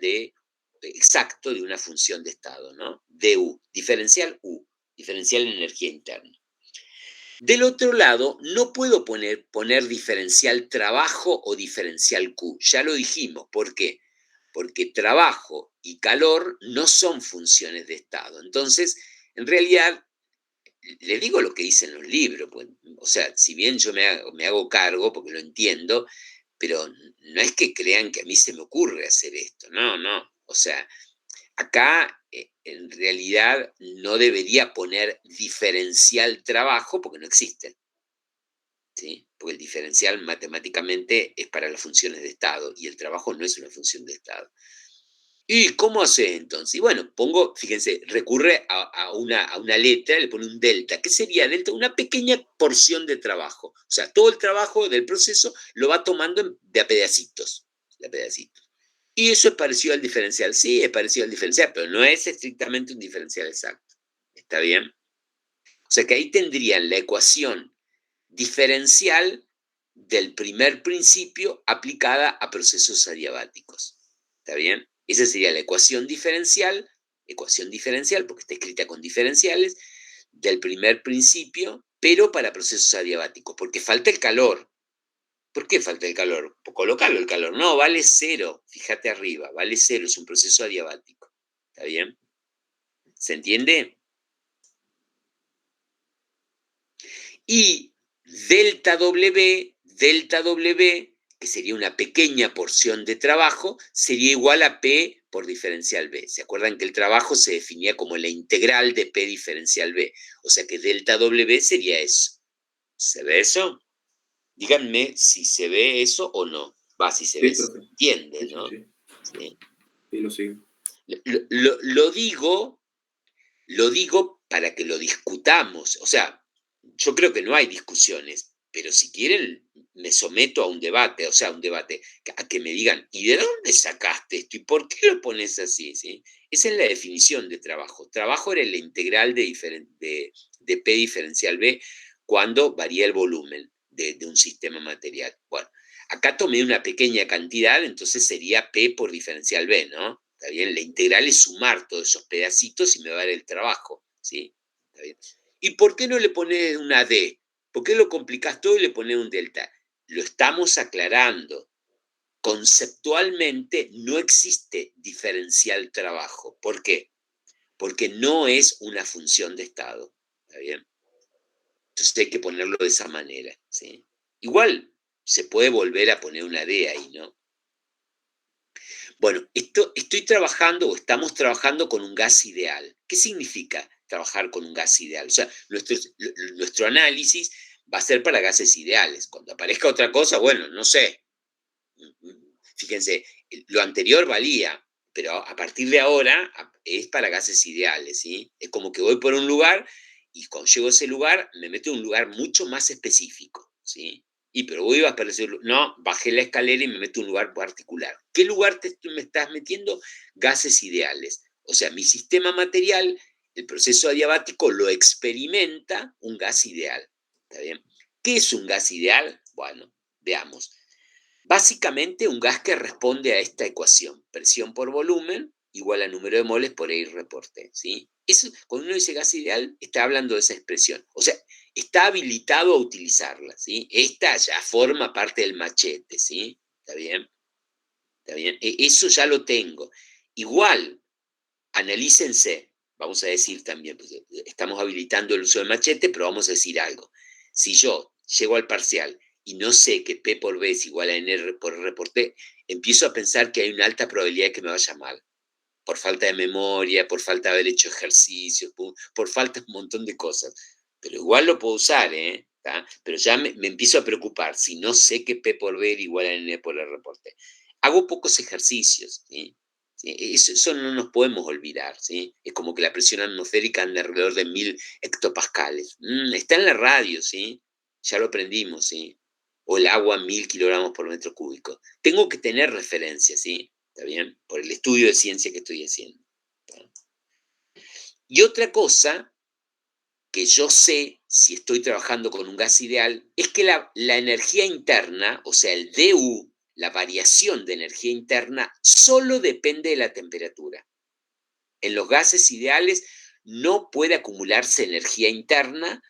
exacto de una función de estado, ¿no? De U, diferencial U, diferencial en energía interna. Del otro lado, no puedo poner diferencial trabajo o diferencial Q. Ya lo dijimos. ¿Por qué? Porque trabajo y calor no son funciones de estado. Entonces, en realidad, le digo lo que dicen los libros. Pues, o sea, si bien yo me hago cargo, porque lo entiendo, pero no es que crean que a mí se me ocurre hacer esto. No. O sea, acá, en realidad, no debería poner diferencial trabajo porque no existe, ¿sí? Porque el diferencial matemáticamente es para las funciones de estado y el trabajo no es una función de estado. ¿Y cómo hace entonces? Y bueno, fíjense, recurre a una letra, le pone un delta. ¿Qué sería delta? Una pequeña porción de trabajo. O sea, todo el trabajo del proceso lo va tomando de a pedacitos. De a pedacitos. Y eso es parecido al diferencial. Sí, es parecido al diferencial, pero no es estrictamente un diferencial exacto. ¿Está bien? O sea que ahí tendrían la ecuación diferencial del primer principio aplicada a procesos adiabáticos. ¿Está bien? Esa sería la ecuación diferencial porque está escrita con diferenciales, del primer principio, pero para procesos adiabáticos, porque falta el calor. ¿Por qué falta el calor? Pues colocarlo el calor. No, vale cero. Fíjate arriba, vale cero, es un proceso adiabático. ¿Está bien? ¿Se entiende? Y delta W, que sería una pequeña porción de trabajo, sería igual a P por diferencial B. ¿Se acuerdan que el trabajo se definía como la integral de P diferencial B? O sea que delta W sería eso. ¿Se ve eso? Díganme si se ve eso o no. Va, si se Sí, ve, se profe. entiende, Sí, sí, ¿no? sí. Sí. Sí, lo sigo. Lo digo para que lo discutamos. O sea, yo creo que no hay discusiones, pero si quieren, me someto a un debate, o sea, un debate, a que me digan, ¿y de dónde sacaste esto? ¿Y por qué lo pones así? ¿Sí? Esa es la definición de trabajo. Trabajo era la integral de P diferencial B cuando varía el volumen de un sistema material. Bueno, acá tomé una pequeña cantidad, entonces sería P por diferencial B, ¿no? ¿Está bien? La integral es sumar todos esos pedacitos y me va a dar el trabajo, ¿sí? ¿Está bien? ¿Y por qué no le pones una D? ¿Por qué lo complicás todo y le pones un delta? Lo estamos aclarando. Conceptualmente no existe diferencial trabajo. ¿Por qué? Porque no es una función de estado. ¿Está bien? Entonces hay que ponerlo de esa manera, ¿sí? Igual se puede volver a poner una D ahí, ¿no? Bueno, estoy trabajando o estamos trabajando con un gas ideal. ¿Qué significa trabajar con un gas ideal? O sea, nuestro análisis va a ser para gases ideales. Cuando aparezca otra cosa, bueno, no sé. Fíjense, lo anterior valía, pero a partir de ahora es para gases ideales, ¿sí? Es como que voy por un lugar y cuando llego a ese lugar me meto en un lugar mucho más específico, ¿sí? Y pero voy a aparecer, no, bajé la escalera y me meto en un lugar particular. ¿Qué lugar me estás metiendo? Gases ideales. O sea, mi sistema material, el proceso adiabático lo experimenta un gas ideal. ¿Está bien? ¿Qué es un gas ideal? Bueno, veamos. Básicamente un gas que responde a esta ecuación, presión por volumen igual a número de moles por aire reporte, ¿sí? Eso, cuando uno dice gas ideal, está hablando de esa expresión. O sea, está habilitado a utilizarla, ¿sí? Esta ya forma parte del machete, ¿sí? ¿Está bien? ¿Está bien? Eso ya lo tengo. Igual, analícense, vamos a decir también, pues, estamos habilitando el uso del machete, pero vamos a decir algo. Si yo llego al parcial y no sé que P por B es igual a N por R por T, empiezo a pensar que hay una alta probabilidad de que me vaya mal. por falta de memoria, por falta de haber hecho ejercicio, por falta de un montón de cosas. Pero igual lo puedo usar, ¿eh? ¿Tá? Pero ya me empiezo a preocupar si no sé que P por B era igual a N por R por T. Hago pocos ejercicios, ¿sí? ¿Sí? Eso no nos podemos olvidar, ¿sí? Es como que la presión atmosférica anda alrededor de 1000 hectopascales. Está en la radio, ¿sí? Ya lo aprendimos, ¿sí? O el agua 1000 kilogramos por metro cúbico. Tengo que tener referencias, ¿sí? ¿Está bien? Por el estudio de ciencia que estoy haciendo. ¿Tá? Y otra cosa que yo sé, si estoy trabajando con un gas ideal, es que la energía interna, o sea, el DU, la variación de energía interna, solo depende de la temperatura. En los gases ideales no puede acumularse energía interna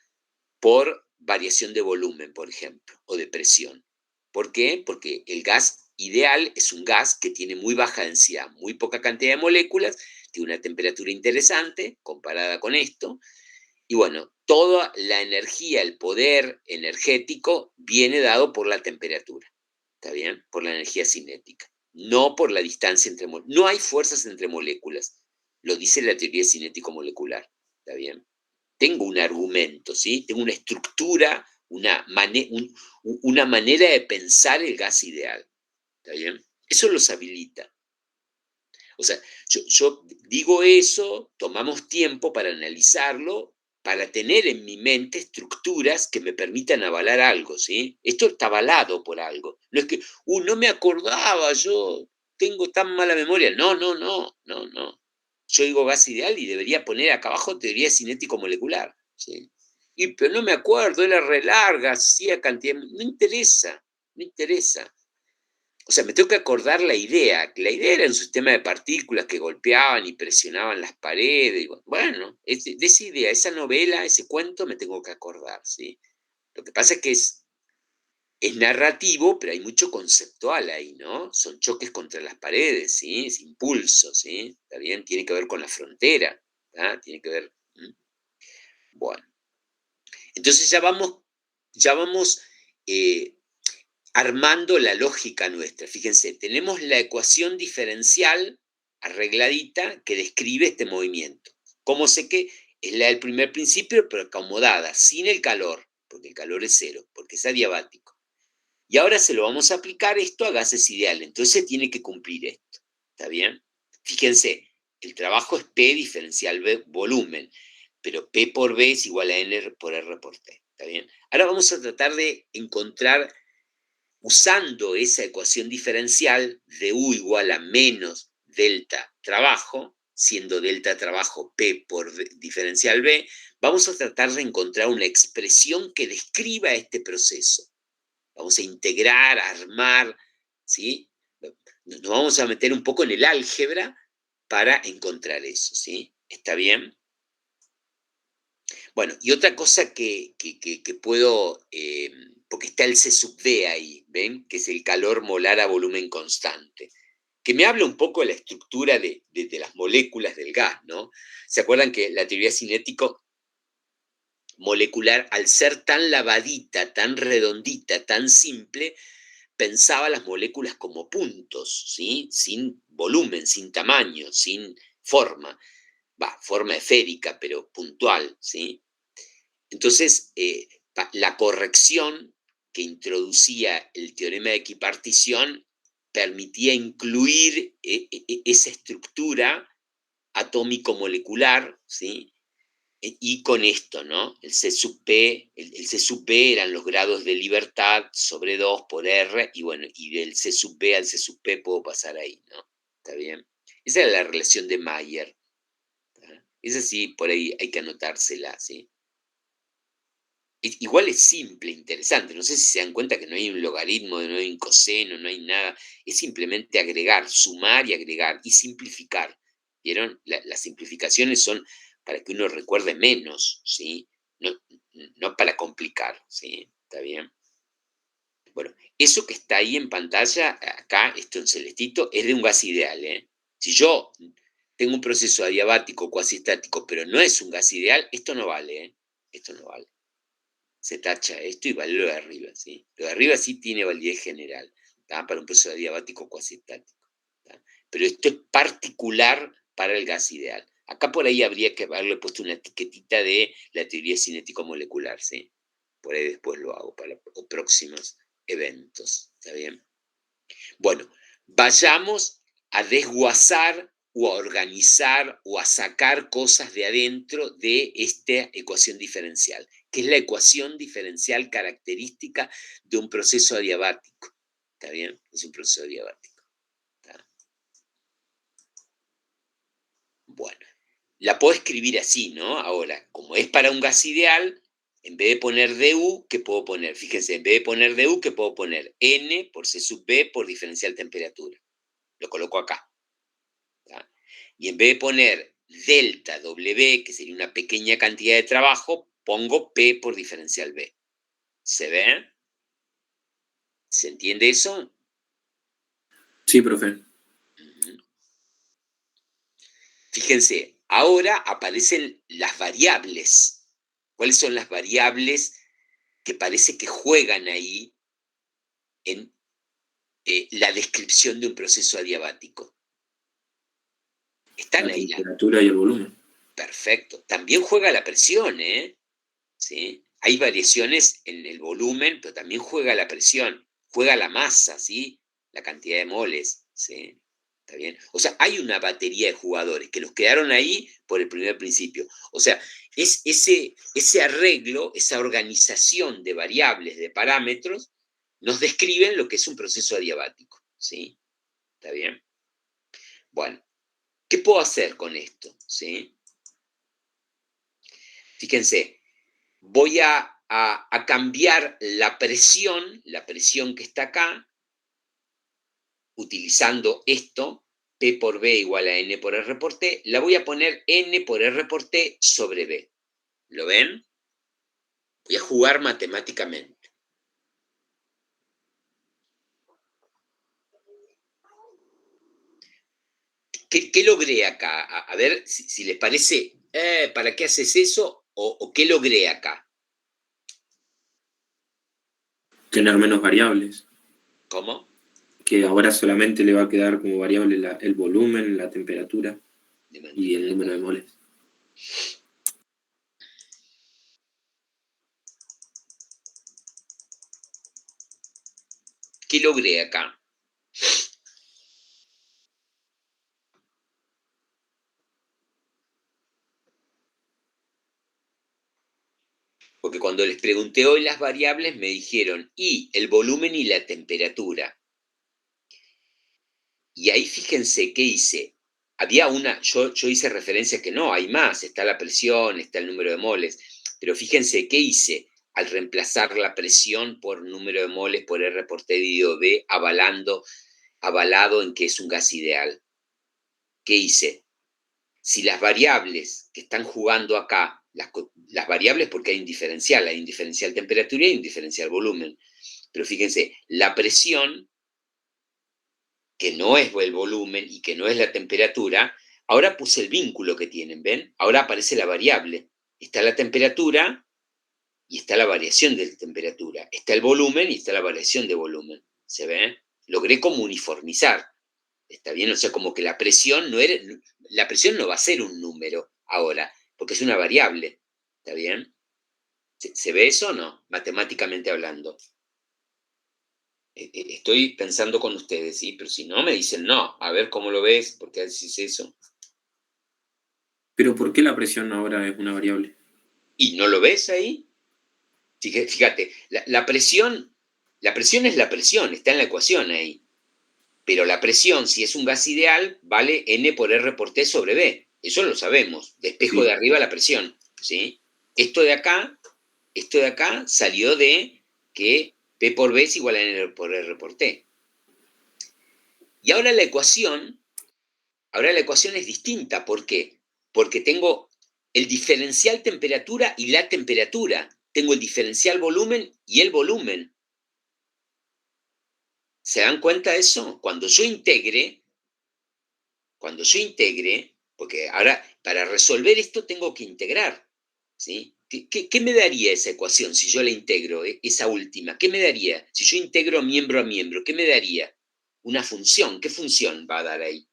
por variación de volumen, por ejemplo, o de presión. ¿Por qué? Porque el gas ideal es un gas que tiene muy baja densidad, muy poca cantidad de moléculas, tiene una temperatura interesante comparada con esto, y bueno, toda la energía, el poder energético viene dado por la temperatura, ¿está bien? Por la energía cinética, no por la distancia entre moléculas. No hay fuerzas entre moléculas, lo dice la teoría cinético-molecular, ¿está bien? Tengo un argumento, ¿sí? Tengo una estructura, una manera de pensar el gas ideal, ¿está bien? Eso los habilita. O sea, yo digo eso, tomamos tiempo para analizarlo, para tener en mi mente estructuras que me permitan avalar algo, ¿sí? Esto está avalado por algo. No es que, no me acordaba, yo tengo tan mala memoria. No, no, no, no, no. Yo digo gas ideal y debería poner acá abajo teoría cinético-molecular, ¿sí? Pero no me acuerdo, era re larga, hacía cantidad. No interesa, no interesa. O sea, me tengo que acordar la idea, que la idea era un sistema de partículas que golpeaban y presionaban las paredes. Y bueno, de esa idea, esa novela, ese cuento me tengo que acordar, ¿sí? Lo que pasa es que es narrativo, pero hay mucho conceptual ahí, ¿no? Son choques contra las paredes, ¿sí? Es impulso, ¿sí? ¿Está bien? Tiene que ver con la frontera, ¿tá? Tiene que ver. Bueno, entonces ya vamos eh, armando la lógica nuestra. Fíjense, tenemos la ecuación diferencial arregladita que describe este movimiento. ¿Cómo sé que es la del primer principio, pero acomodada, sin el calor, porque el calor es cero, porque es adiabático? Y ahora se lo vamos a aplicar esto a gases ideales, entonces tiene que cumplir esto. ¿Está bien? Fíjense, el trabajo es P diferencial B, volumen, pero P por B es igual a N por R por T. ¿Está bien? Ahora vamos a tratar de encontrar, usando esa ecuación diferencial de U igual a menos delta trabajo, siendo delta trabajo P por diferencial B, vamos a tratar de encontrar una expresión que describa este proceso. Vamos a integrar, a armar, ¿sí? Nos vamos a meter un poco en el álgebra para encontrar eso, ¿sí? ¿Está bien? Bueno, y otra cosa que puedo, porque está el C sub D ahí, ¿ven? Que es el calor molar a volumen constante, que me habla un poco de la estructura de las moléculas del gas, ¿no? ¿Se acuerdan que la teoría cinético molecular, al ser tan lavadita, tan redondita, tan simple, pensaba las moléculas como puntos, ¿sí? Sin volumen, sin tamaño, sin forma. Forma esférica, pero puntual, ¿sí? Entonces, la corrección que introducía el teorema de equipartición permitía incluir esa estructura atómico-molecular, ¿sí? Y con esto, ¿no? El C sub P, el C sub B eran los grados de libertad sobre 2 por R, y bueno, y del C sub B al C sub P puedo pasar ahí, ¿no? ¿Está bien? Esa era la relación de Mayer. Esa sí, por ahí hay que anotársela, ¿sí? Igual es simple, interesante. No sé si se dan cuenta que no hay un logaritmo, no hay un coseno, no hay nada. Es simplemente agregar, sumar y agregar y simplificar. ¿Vieron? Las simplificaciones son para que uno recuerde menos, ¿sí? No, no para complicar, ¿sí? ¿Está bien? Bueno, eso que está ahí en pantalla, acá, esto en celestito, es de un gas ideal, ¿eh? Si yo tengo un proceso adiabático cuasi estático, pero no es un gas ideal, esto no vale, ¿eh? Esto no vale. Se tacha esto y vale lo de arriba, ¿sí? Lo de arriba sí tiene validez general, ¿tá? Para un proceso adiabático cuasi estático, ¿tá? Pero esto es particular para el gas ideal. Acá por ahí habría que haberle puesto una etiquetita de la teoría cinético-molecular, ¿sí? Por ahí después lo hago para próximos eventos, ¿está bien? Bueno, vayamos a desguazar o a organizar o a sacar cosas de adentro de esta ecuación diferencial, que es la ecuación diferencial característica de un proceso adiabático. ¿Está bien? Es un proceso adiabático. ¿Está? Bueno, la puedo escribir así, ¿no? Ahora, como es para un gas ideal, en vez de poner du, ¿qué puedo poner? Fíjense, en vez de poner du, ¿qué puedo poner? N por C sub B por diferencial temperatura. Lo coloco acá. ¿Tá? Y en vez de poner delta W, que sería una pequeña cantidad de trabajo, pongo P por diferencial B. ¿Se ve? ¿Se entiende eso? Sí, profe. Fíjense, ahora aparecen las variables. ¿Cuáles son las variables que parece que juegan ahí en la descripción de un proceso adiabático? Están La ahí. temperatura y el volumen. Perfecto. También juega la presión, ¿eh? ¿Sí? Hay variaciones en el volumen, pero también juega la presión, juega la masa, ¿sí? La cantidad de moles, ¿sí? ¿Está bien? O sea, hay una batería de jugadores que los quedaron ahí por el primer principio. O sea, es ese arreglo, esa organización de variables, de parámetros, nos describen lo que es un proceso adiabático, ¿sí? ¿Está bien? Bueno, ¿qué puedo hacer con esto? ¿Sí? Fíjense, voy a cambiar la presión que está acá, utilizando esto, P por B igual a N por R por T, la voy a poner N por R por T sobre B. ¿Lo ven? Voy a jugar matemáticamente. ¿Qué logré acá? A ver si les parece, ¿para qué haces eso? O ¿qué logré acá? Tener menos variables. ¿Cómo? Que ahora solamente le va a quedar como variable el volumen, la temperatura y el número de moles. ¿Qué logré acá? Porque cuando les pregunté hoy las variables me dijeron y el volumen y la temperatura. Y ahí fíjense qué hice. Había una, yo hice referencia que no, hay más, está la presión, está el número de moles, pero fíjense qué hice al reemplazar la presión por número de moles por R por T dividido B, avalado en que es un gas ideal. ¿Qué hice? Si las variables que están jugando acá, las variables porque hay un diferencial temperatura y un diferencial volumen, pero fíjense, la presión que no es el volumen y que no es la temperatura, ahora puse el vínculo que tienen, ¿ven? Ahora aparece la variable. Está la temperatura y está la variación de temperatura. Está el volumen y está la variación de volumen. ¿Se ve? Logré como uniformizar. ¿Está bien? O sea, como que la presión no va a ser un número ahora, porque es una variable. ¿Está bien? ¿Se ve eso o no? Matemáticamente hablando. Estoy pensando con ustedes, ¿sí? Pero si no, me dicen no. A ver cómo lo ves, ¿por qué decís eso? Pero ¿por qué la presión ahora es una variable? ¿Y no lo ves ahí? Fíjate, la presión es la presión, está en la ecuación ahí. Pero la presión, si es un gas ideal, vale N por R por T sobre B. Eso lo sabemos. De espejo de arriba la presión, ¿sí? Esto de acá salió de que P por B es igual a N por R por T. Y ahora la ecuación es distinta. ¿Por qué? Porque tengo el diferencial temperatura y la temperatura. Tengo el diferencial volumen y el volumen. ¿Se dan cuenta de eso? Cuando yo integre, porque ahora para resolver esto tengo que integrar, ¿sí? ¿Qué me daría esa ecuación si yo la integro, esa última? ¿Qué me daría? Si yo integro miembro a miembro, ¿qué me daría? Una función. ¿Qué función va a dar ahí?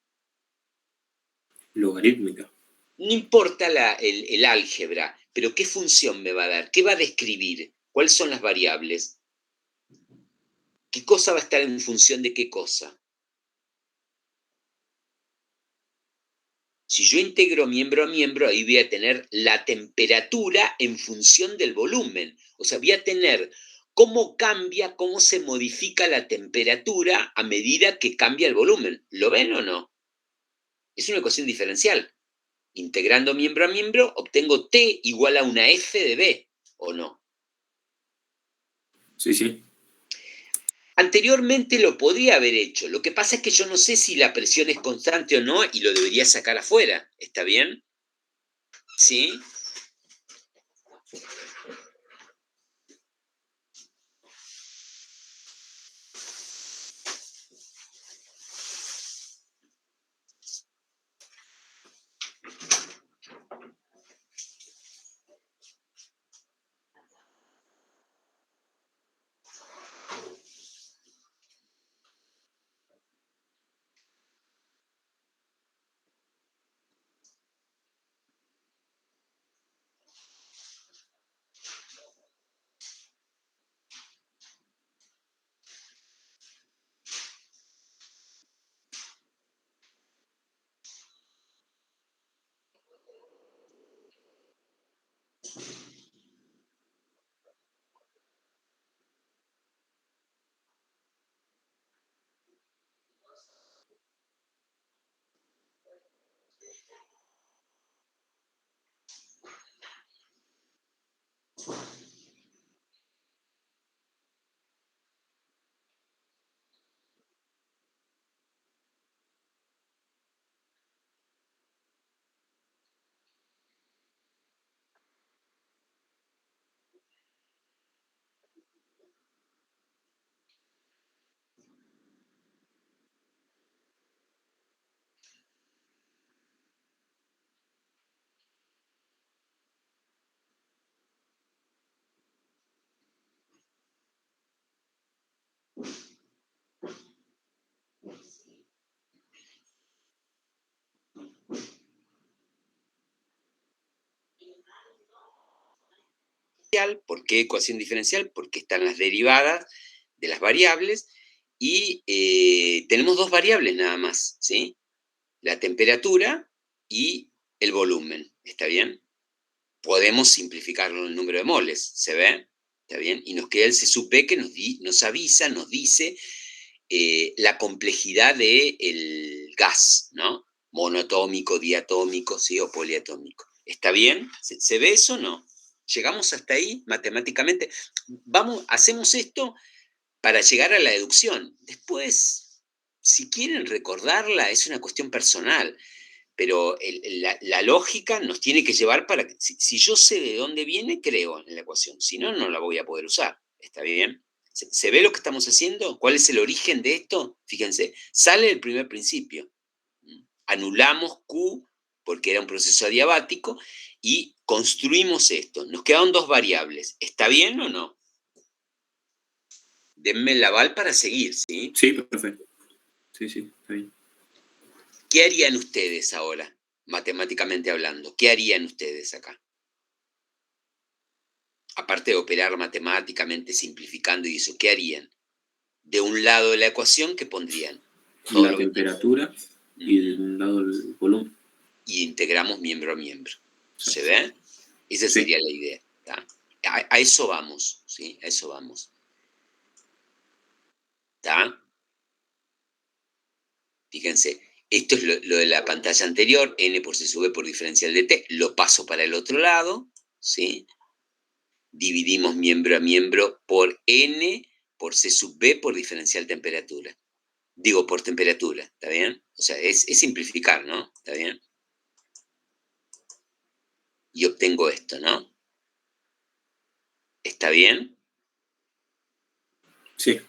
Logarítmica. No importa el álgebra, pero ¿qué función me va a dar? ¿Qué va a describir? ¿Cuáles son las variables? ¿Qué cosa va a estar en función de qué cosa? Si yo integro miembro a miembro, ahí voy a tener la temperatura en función del volumen. O sea, voy a tener cómo cambia, cómo se modifica la temperatura a medida que cambia el volumen. ¿Lo ven o no? Es una ecuación diferencial. Integrando miembro a miembro, obtengo T igual a una F de B, ¿o no? Sí, sí. Anteriormente lo podría haber hecho. Lo que pasa es que yo no sé si la presión es constante o no y lo debería sacar afuera. ¿Está bien? ¿Sí? ¿Por qué ecuación diferencial? Porque están las derivadas de las variables y tenemos dos variables nada más, ¿sí? La temperatura y el volumen, ¿está bien? Podemos simplificarlo en el número de moles, ¿se ve? ¿Está bien? Y nos queda el C sub B que nos avisa, nos dice la complejidad del gas, ¿no? Monoatómico, diatómico, ¿sí? O poliatómico. ¿Está bien? ¿Se ve eso o no? ¿Llegamos hasta ahí matemáticamente? Hacemos esto para llegar a la deducción. Después, si quieren recordarla, es una cuestión personal, pero la lógica nos tiene que llevar para que, si yo sé de dónde viene, creo en la ecuación, si no, no la voy a poder usar. ¿Está bien? ¿Se ve lo que estamos haciendo? ¿Cuál es el origen de esto? Fíjense, sale el primer principio. Anulamos Q porque era un proceso adiabático y construimos esto. Nos quedaron dos variables. ¿Está bien o no? Denme el aval para seguir, ¿sí? Sí, perfecto. Sí, sí, está bien. ¿Qué harían ustedes ahora, matemáticamente hablando? ¿Qué harían ustedes acá? Aparte de operar matemáticamente, simplificando y eso, ¿qué harían? De un lado de la ecuación, ¿qué pondrían? Todo La lo que temperatura y de un lado el volumen. y integramos miembro a miembro. ¿Se Exacto. ve? Esa Sí. sería la idea. A eso vamos, ¿sí? A eso vamos. ¿Está? Fíjense, esto es lo de la pantalla anterior, n por c sub b por diferencial de t, lo paso para el otro lado, ¿sí? Dividimos miembro a miembro por n por c sub b por diferencial temperatura. Digo, por temperatura, ¿está bien? O sea, es simplificar, ¿no? ¿Está bien? Y obtengo esto, ¿no? ¿Está bien? Sí.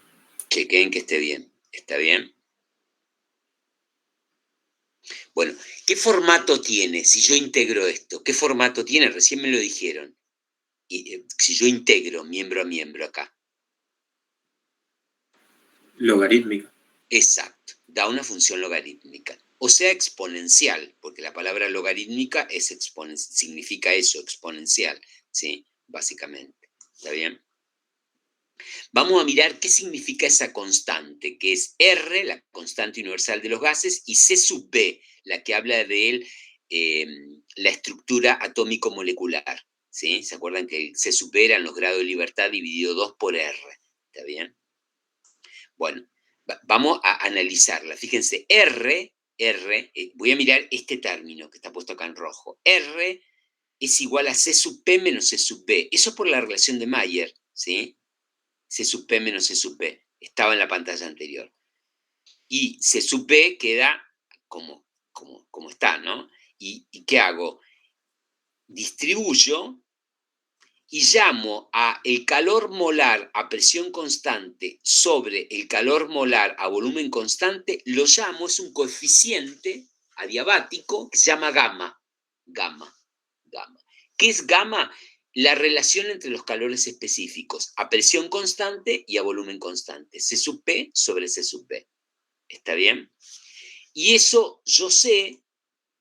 Chequeen que esté bien. ¿Está bien? Bueno, ¿qué formato tiene si yo integro esto? ¿Qué formato tiene? Recién me lo dijeron. Si yo integro miembro a miembro acá. Logarítmica. Exacto, da una función logarítmica. o sea exponencial, porque la palabra logarítmica significa eso, exponencial, ¿sí? Básicamente. ¿Está bien? Vamos a mirar qué significa esa constante, que es R, la constante universal de los gases, y C sub B, la que habla de la estructura atómico-molecular. ¿Sí? ¿Se acuerdan que el C sub B eran los grados de libertad dividido 2 por R? ¿Está bien? Bueno, vamos a analizarla. Fíjense, voy a mirar este término que está puesto acá en rojo. R es igual a C sub P menos C sub B. Eso es por la relación de Mayer, ¿sí? C sub P menos C sub B. Estaba en la pantalla anterior. Y C sub B queda como está, ¿no? ¿Y qué hago? Distribuyo y llamo a el calor molar a presión constante sobre el calor molar a volumen constante, lo llamo, es un coeficiente adiabático que se llama gamma. Gamma. ¿Qué es gamma? La relación entre los calores específicos, a presión constante y a volumen constante. C sub P sobre C sub B. ¿Está bien? Y eso yo sé,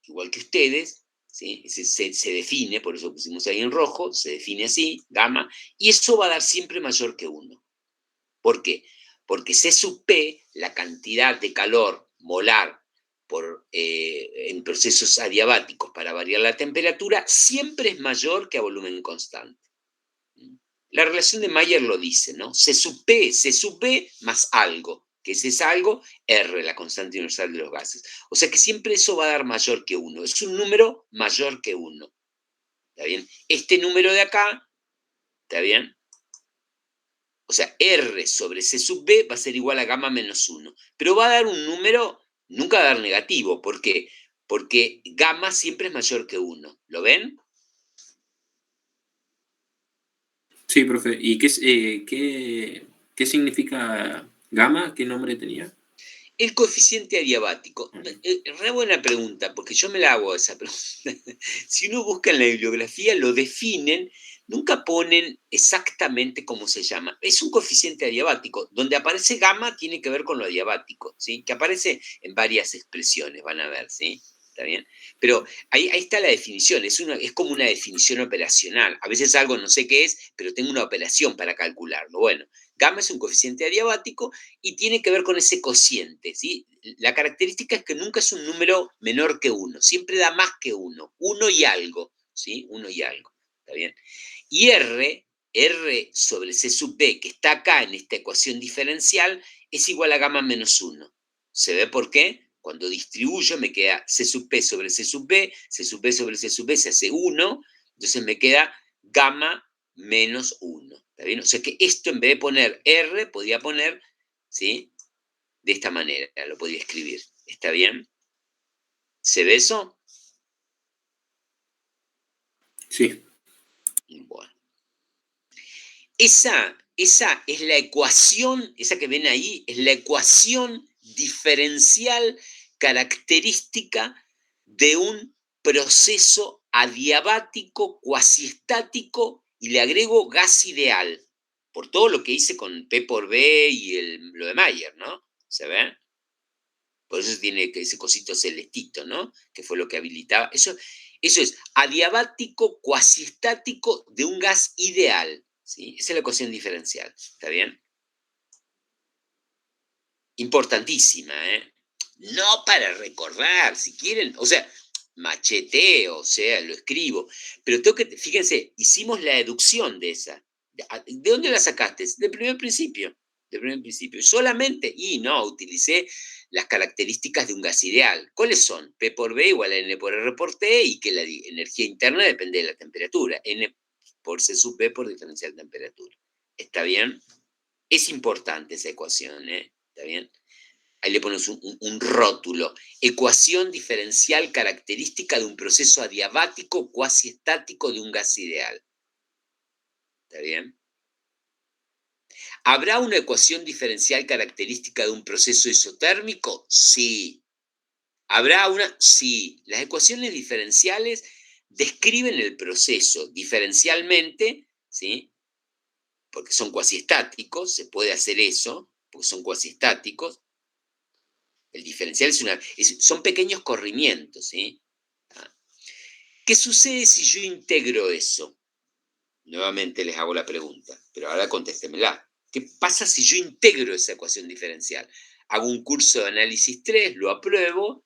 igual que ustedes, ¿sí? Se define, por eso pusimos ahí en rojo, se define así, gamma, y eso va a dar siempre mayor que 1. ¿Por qué? Porque C sub P, la cantidad de calor molar en procesos adiabáticos para variar la temperatura, siempre es mayor que a volumen constante. La relación de Mayer lo dice, ¿no? C sub B más algo, que es algo, R, la constante universal de los gases. O sea que siempre eso va a dar mayor que 1. Es un número mayor que 1. ¿Está bien? Este número de acá, ¿está bien? O sea, R sobre C sub B va a ser igual a gamma menos 1. Pero va a dar un número, nunca va a dar negativo. ¿Por qué? Porque gamma siempre es mayor que 1. ¿Lo ven? Sí, profe. ¿Y qué significa gamma? ¿Qué nombre tenía? El coeficiente adiabático. Re buena pregunta, porque yo me la hago esa pregunta. Si uno busca en la bibliografía, lo definen, nunca ponen exactamente cómo se llama. Es un coeficiente adiabático. Donde aparece gamma tiene que ver con lo adiabático, ¿sí? Que aparece en varias expresiones, van a ver, ¿sí? ¿Está bien? Pero ahí está la definición, es como una definición operacional. A veces algo no sé qué es, pero tengo una operación para calcularlo. Bueno, gamma es un coeficiente adiabático y tiene que ver con ese cociente, ¿sí? La característica es que nunca es un número menor que 1, siempre da más que 1, 1 y algo, ¿sí? 1 y algo, ¿está bien? Y R sobre C sub B, que está acá en esta ecuación diferencial, es igual a gamma menos 1. ¿Se ve por qué? Cuando distribuyo me queda C sub P sobre C sub B, C sub B sobre C sub B se hace 1, entonces me queda gamma menos 1. ¿Está bien? O sea que esto en vez de poner R, podía poner, ¿sí? De esta manera, lo podía escribir. ¿Está bien? ¿Se ve eso? Sí. Bueno. Esa es la ecuación, esa que ven ahí, es la ecuación diferencial característica de un proceso adiabático cuasiestático y le agrego gas ideal, por todo lo que hice con P por B y lo de Mayer, ¿no? ¿Se ve? Por eso tiene ese cosito celestito, ¿no? Que fue lo que habilitaba. Eso es adiabático cuasiestático de un gas ideal. ¿Sí? Esa es la ecuación diferencial. ¿Está bien? Importantísima, ¿eh? No para recordar, si quieren, o sea, macheteo, o sea, lo escribo. Pero tengo que, fíjense, hicimos la deducción de esa. ¿De dónde la sacaste? Del primer principio. Del primer principio. Solamente, y no, utilicé las características de un gas ideal. ¿Cuáles son? P por B igual a N por R por T y que la energía interna depende de la temperatura. N por C sub B por diferencial de temperatura. ¿Está bien? Es importante esa ecuación, ¿eh? ¿Está bien? Ahí le pones un rótulo. Ecuación diferencial característica de un proceso adiabático cuasiestático de un gas ideal. ¿Está bien? ¿Habrá una ecuación diferencial característica de un proceso isotérmico? Sí. ¿Habrá una? Sí. Las ecuaciones diferenciales describen el proceso diferencialmente, ¿sí? Porque son cuasiestáticos, se puede hacer eso, porque son cuasiestáticos. El diferencial son pequeños corrimientos, ¿sí? ¿Qué sucede si yo integro eso? Nuevamente les hago la pregunta, pero ahora contéstemela. ¿Qué pasa si yo integro esa ecuación diferencial? Hago un curso de análisis 3, lo apruebo.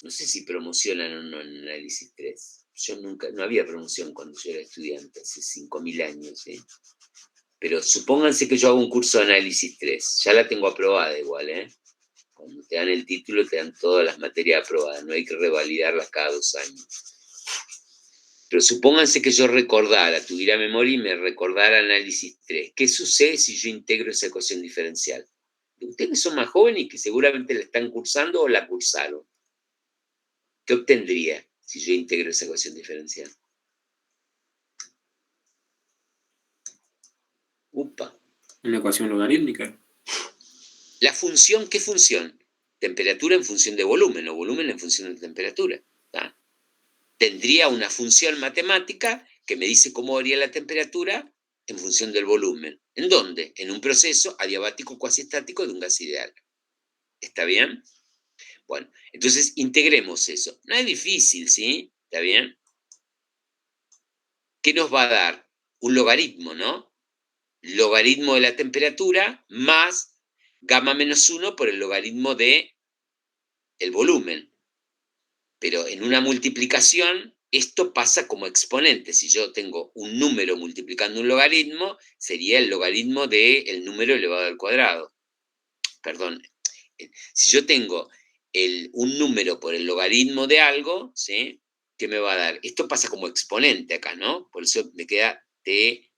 No sé si promocionan o no en análisis 3. Yo nunca, no había promoción cuando yo era estudiante, hace 5.000 años, ¿sí? Pero supónganse que yo hago un curso de análisis 3. Ya la tengo aprobada igual, ¿eh? Cuando te dan el título, te dan todas las materias aprobadas. No hay que revalidarlas cada 2 años. Pero supónganse que yo tuviera memoria y me recordara análisis 3. ¿Qué sucede si yo integro esa ecuación diferencial? Ustedes que son más jóvenes y que seguramente la están cursando o la cursaron, ¿qué obtendría si yo integro esa ecuación diferencial? Upa. Una ecuación logarítmica. La función, ¿qué función? Temperatura en función de volumen, o volumen en función de temperatura. ¿Tá? Tendría una función matemática que me dice cómo varía la temperatura en función del volumen. ¿En dónde? En un proceso adiabático cuasiestático de un gas ideal. ¿Está bien? Bueno, entonces integremos eso. No es difícil, ¿sí? ¿Está bien? ¿Qué nos va a dar? Un logaritmo, ¿no? Logaritmo de la temperatura más gamma menos 1 por el logaritmo de el volumen. Pero en una multiplicación, esto pasa como exponente. Si yo tengo un número multiplicando un logaritmo, sería el logaritmo del número elevado al cuadrado. Perdón. Si yo tengo un número por el logaritmo de algo, ¿sí? ¿Qué me va a dar? Esto pasa como exponente acá, ¿no? Por eso me queda t.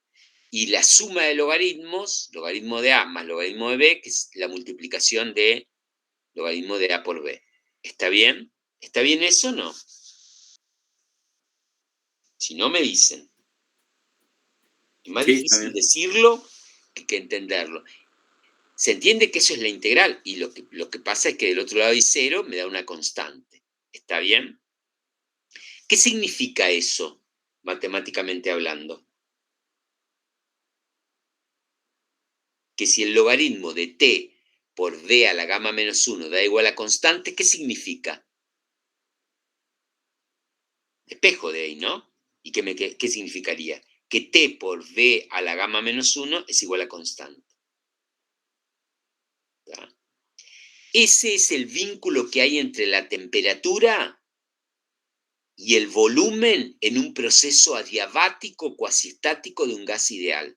Y la suma de logaritmos, logaritmo de a más logaritmo de b, que es la multiplicación de logaritmo de a por b. ¿Está bien? ¿Está bien eso o no? Si no, me dicen. Es más difícil decirlo que entenderlo. Se entiende que eso es la integral, y lo que pasa es que del otro lado hay 0, me da una constante. ¿Está bien? ¿Qué significa eso, matemáticamente hablando? Que si el logaritmo de t por d a la gamma menos 1 da igual a constante, ¿qué significa? Espejo de ahí, ¿no? ¿Y qué significaría? Que t por d a la gamma menos 1 es igual a constante. ¿Tá? Ese es el vínculo que hay entre la temperatura y el volumen en un proceso adiabático cuasiestático de un gas ideal.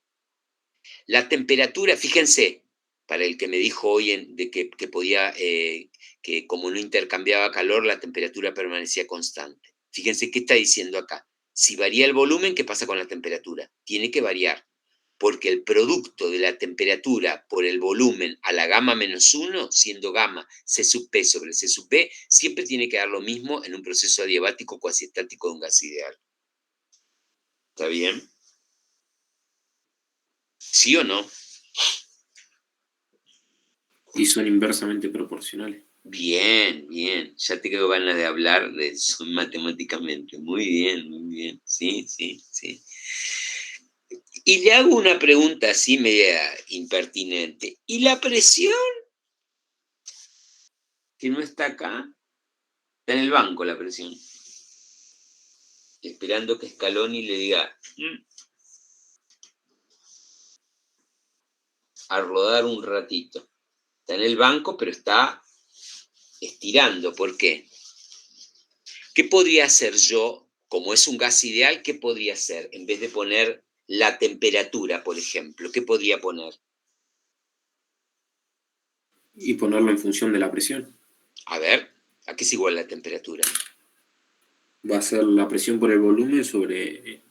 La temperatura, fíjense, para el que me dijo hoy de que podía, que como no intercambiaba calor, la temperatura permanecía constante. Fíjense qué está diciendo acá. Si varía el volumen, ¿qué pasa con la temperatura? Tiene que variar, porque el producto de la temperatura por el volumen a la gamma menos 1, siendo gamma C sub P sobre C sub B, siempre tiene que dar lo mismo en un proceso adiabático cuasiestático de un gas ideal. ¿Está bien? ¿Sí o no? Y son inversamente proporcionales. Bien, bien. Ya te quedo ganas de hablar de eso matemáticamente. Muy bien, muy bien. Sí, sí, sí. Y le hago una pregunta así media impertinente. ¿Y la presión? Que no está acá. Está en el banco la presión. Esperando que Scaloni le diga a rodar un ratito. Está en el banco, pero está estirando. ¿Por qué? ¿Qué podría hacer yo, como es un gas ideal, qué podría hacer? En vez de poner la temperatura, por ejemplo, ¿qué podría poner? Y ponerlo en función de la presión. A ver, ¿a qué es igual la temperatura? Va a ser la presión por el volumen sobre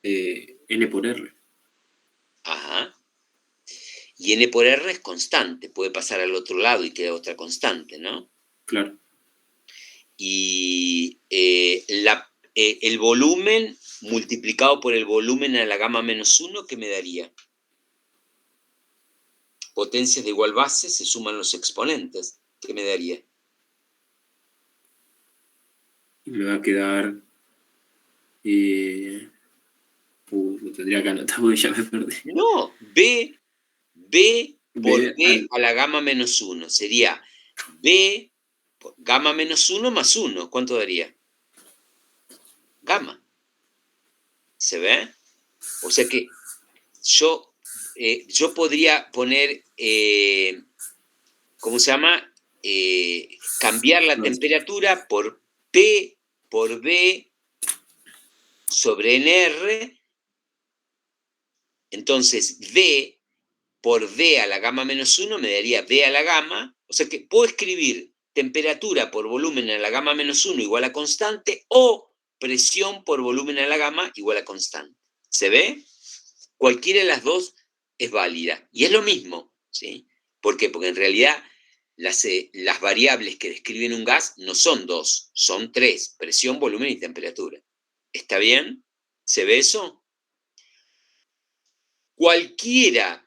N por R. Ajá. Y N por R es constante, puede pasar al otro lado y queda otra constante, ¿no? Claro. Y el volumen multiplicado por el volumen a la gamma menos 1, ¿qué me daría? Potencias de igual base, se suman los exponentes, ¿qué me daría? Y me va a quedar... lo tendría que anotar porque ya me perdí. No, B por D a la gamma menos 1. Sería B, gamma menos 1 más 1, ¿cuánto daría? Gamma. ¿Se ve? O sea que yo podría poner, ¿cómo se llama? Cambiar la temperatura por P por B sobre NR. Entonces, D por D a la gamma menos 1 me daría D a la gamma. O sea que puedo escribir temperatura por volumen a la gamma menos 1 igual a constante o presión por volumen a la gamma igual a constante. ¿Se ve? Cualquiera de las dos es válida. Y es lo mismo, ¿sí? ¿Por qué? Porque en realidad las variables que describen un gas no son dos, son tres: presión, volumen y temperatura. ¿Está bien? ¿Se ve eso? Cualquiera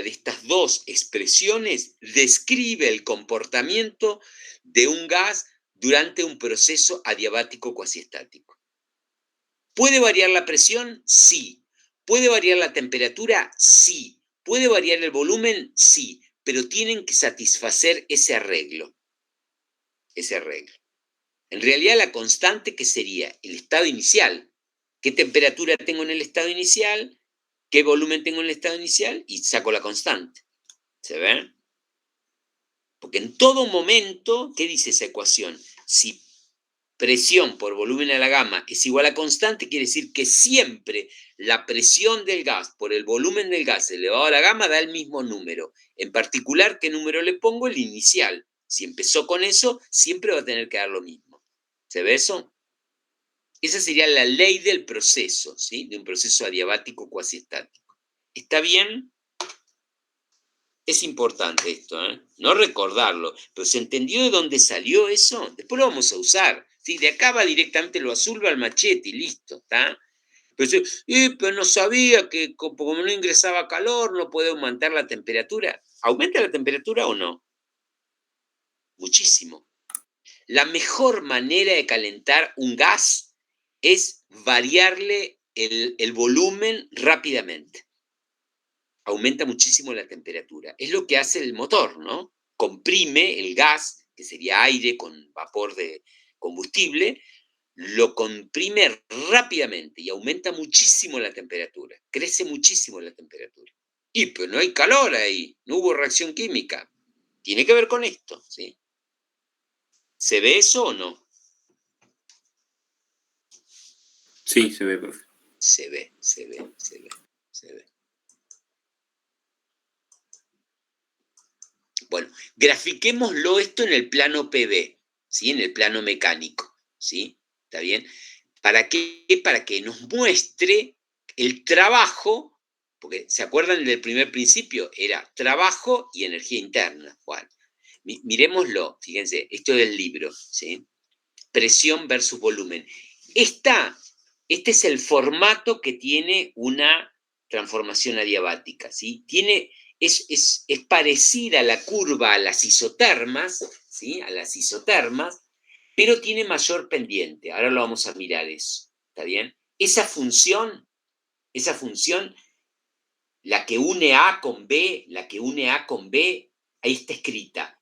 de estas dos expresiones describe el comportamiento de un gas durante un proceso adiabático cuasiestático. ¿Puede variar la presión? Sí. ¿Puede variar la temperatura? Sí. ¿Puede variar el volumen? Sí. Pero tienen que satisfacer ese arreglo. Ese arreglo. En realidad, la constante, ¿qué sería? El estado inicial. ¿Qué temperatura tengo en el estado inicial? ¿Qué volumen tengo en el estado inicial? Y saco la constante. ¿Se ve? Porque en todo momento, ¿qué dice esa ecuación? Si presión por volumen a la gamma es igual a constante, quiere decir que siempre la presión del gas por el volumen del gas elevado a la gamma da el mismo número. En particular, ¿qué número le pongo? El inicial. Si empezó con eso, siempre va a tener que dar lo mismo. ¿Se ve eso? Esa sería la ley del proceso, ¿sí? De un proceso adiabático cuasiestático. ¿Está bien? Es importante esto, ¿eh? No recordarlo, pero ¿se entendió de dónde salió eso? Después lo vamos a usar. ¿Sí? De acá va directamente lo azul, va al machete y listo, ¿está? Pero no sabía que como no ingresaba calor, no puede aumentar la temperatura. ¿Aumenta la temperatura o no? Muchísimo. La mejor manera de calentar un gas es variarle el volumen rápidamente. Aumenta muchísimo la temperatura. Es lo que hace el motor, ¿no? Comprime el gas, que sería aire con vapor de combustible, lo comprime rápidamente y aumenta muchísimo la temperatura. Crece muchísimo la temperatura. Y pues no hay calor ahí, no hubo reacción química. Tiene que ver con esto, ¿sí? ¿Se ve eso o no? Sí, se ve, profe. Se ve. Bueno, grafiquémoslo esto en el plano PV, ¿sí? En el plano mecánico, ¿sí? ¿Está bien? ¿Para qué? Para que nos muestre el trabajo, porque ¿se acuerdan del primer principio? Era trabajo y energía interna. Bueno, miremoslo, fíjense, esto es del libro, ¿sí? Presión versus volumen. Este es el formato que tiene una transformación adiabática, ¿sí? Es parecida a la curva a las isotermas, ¿sí? A las isotermas, pero tiene mayor pendiente. Ahora lo vamos a mirar eso, ¿está bien? Esa función, la que une A con B, ahí está escrita.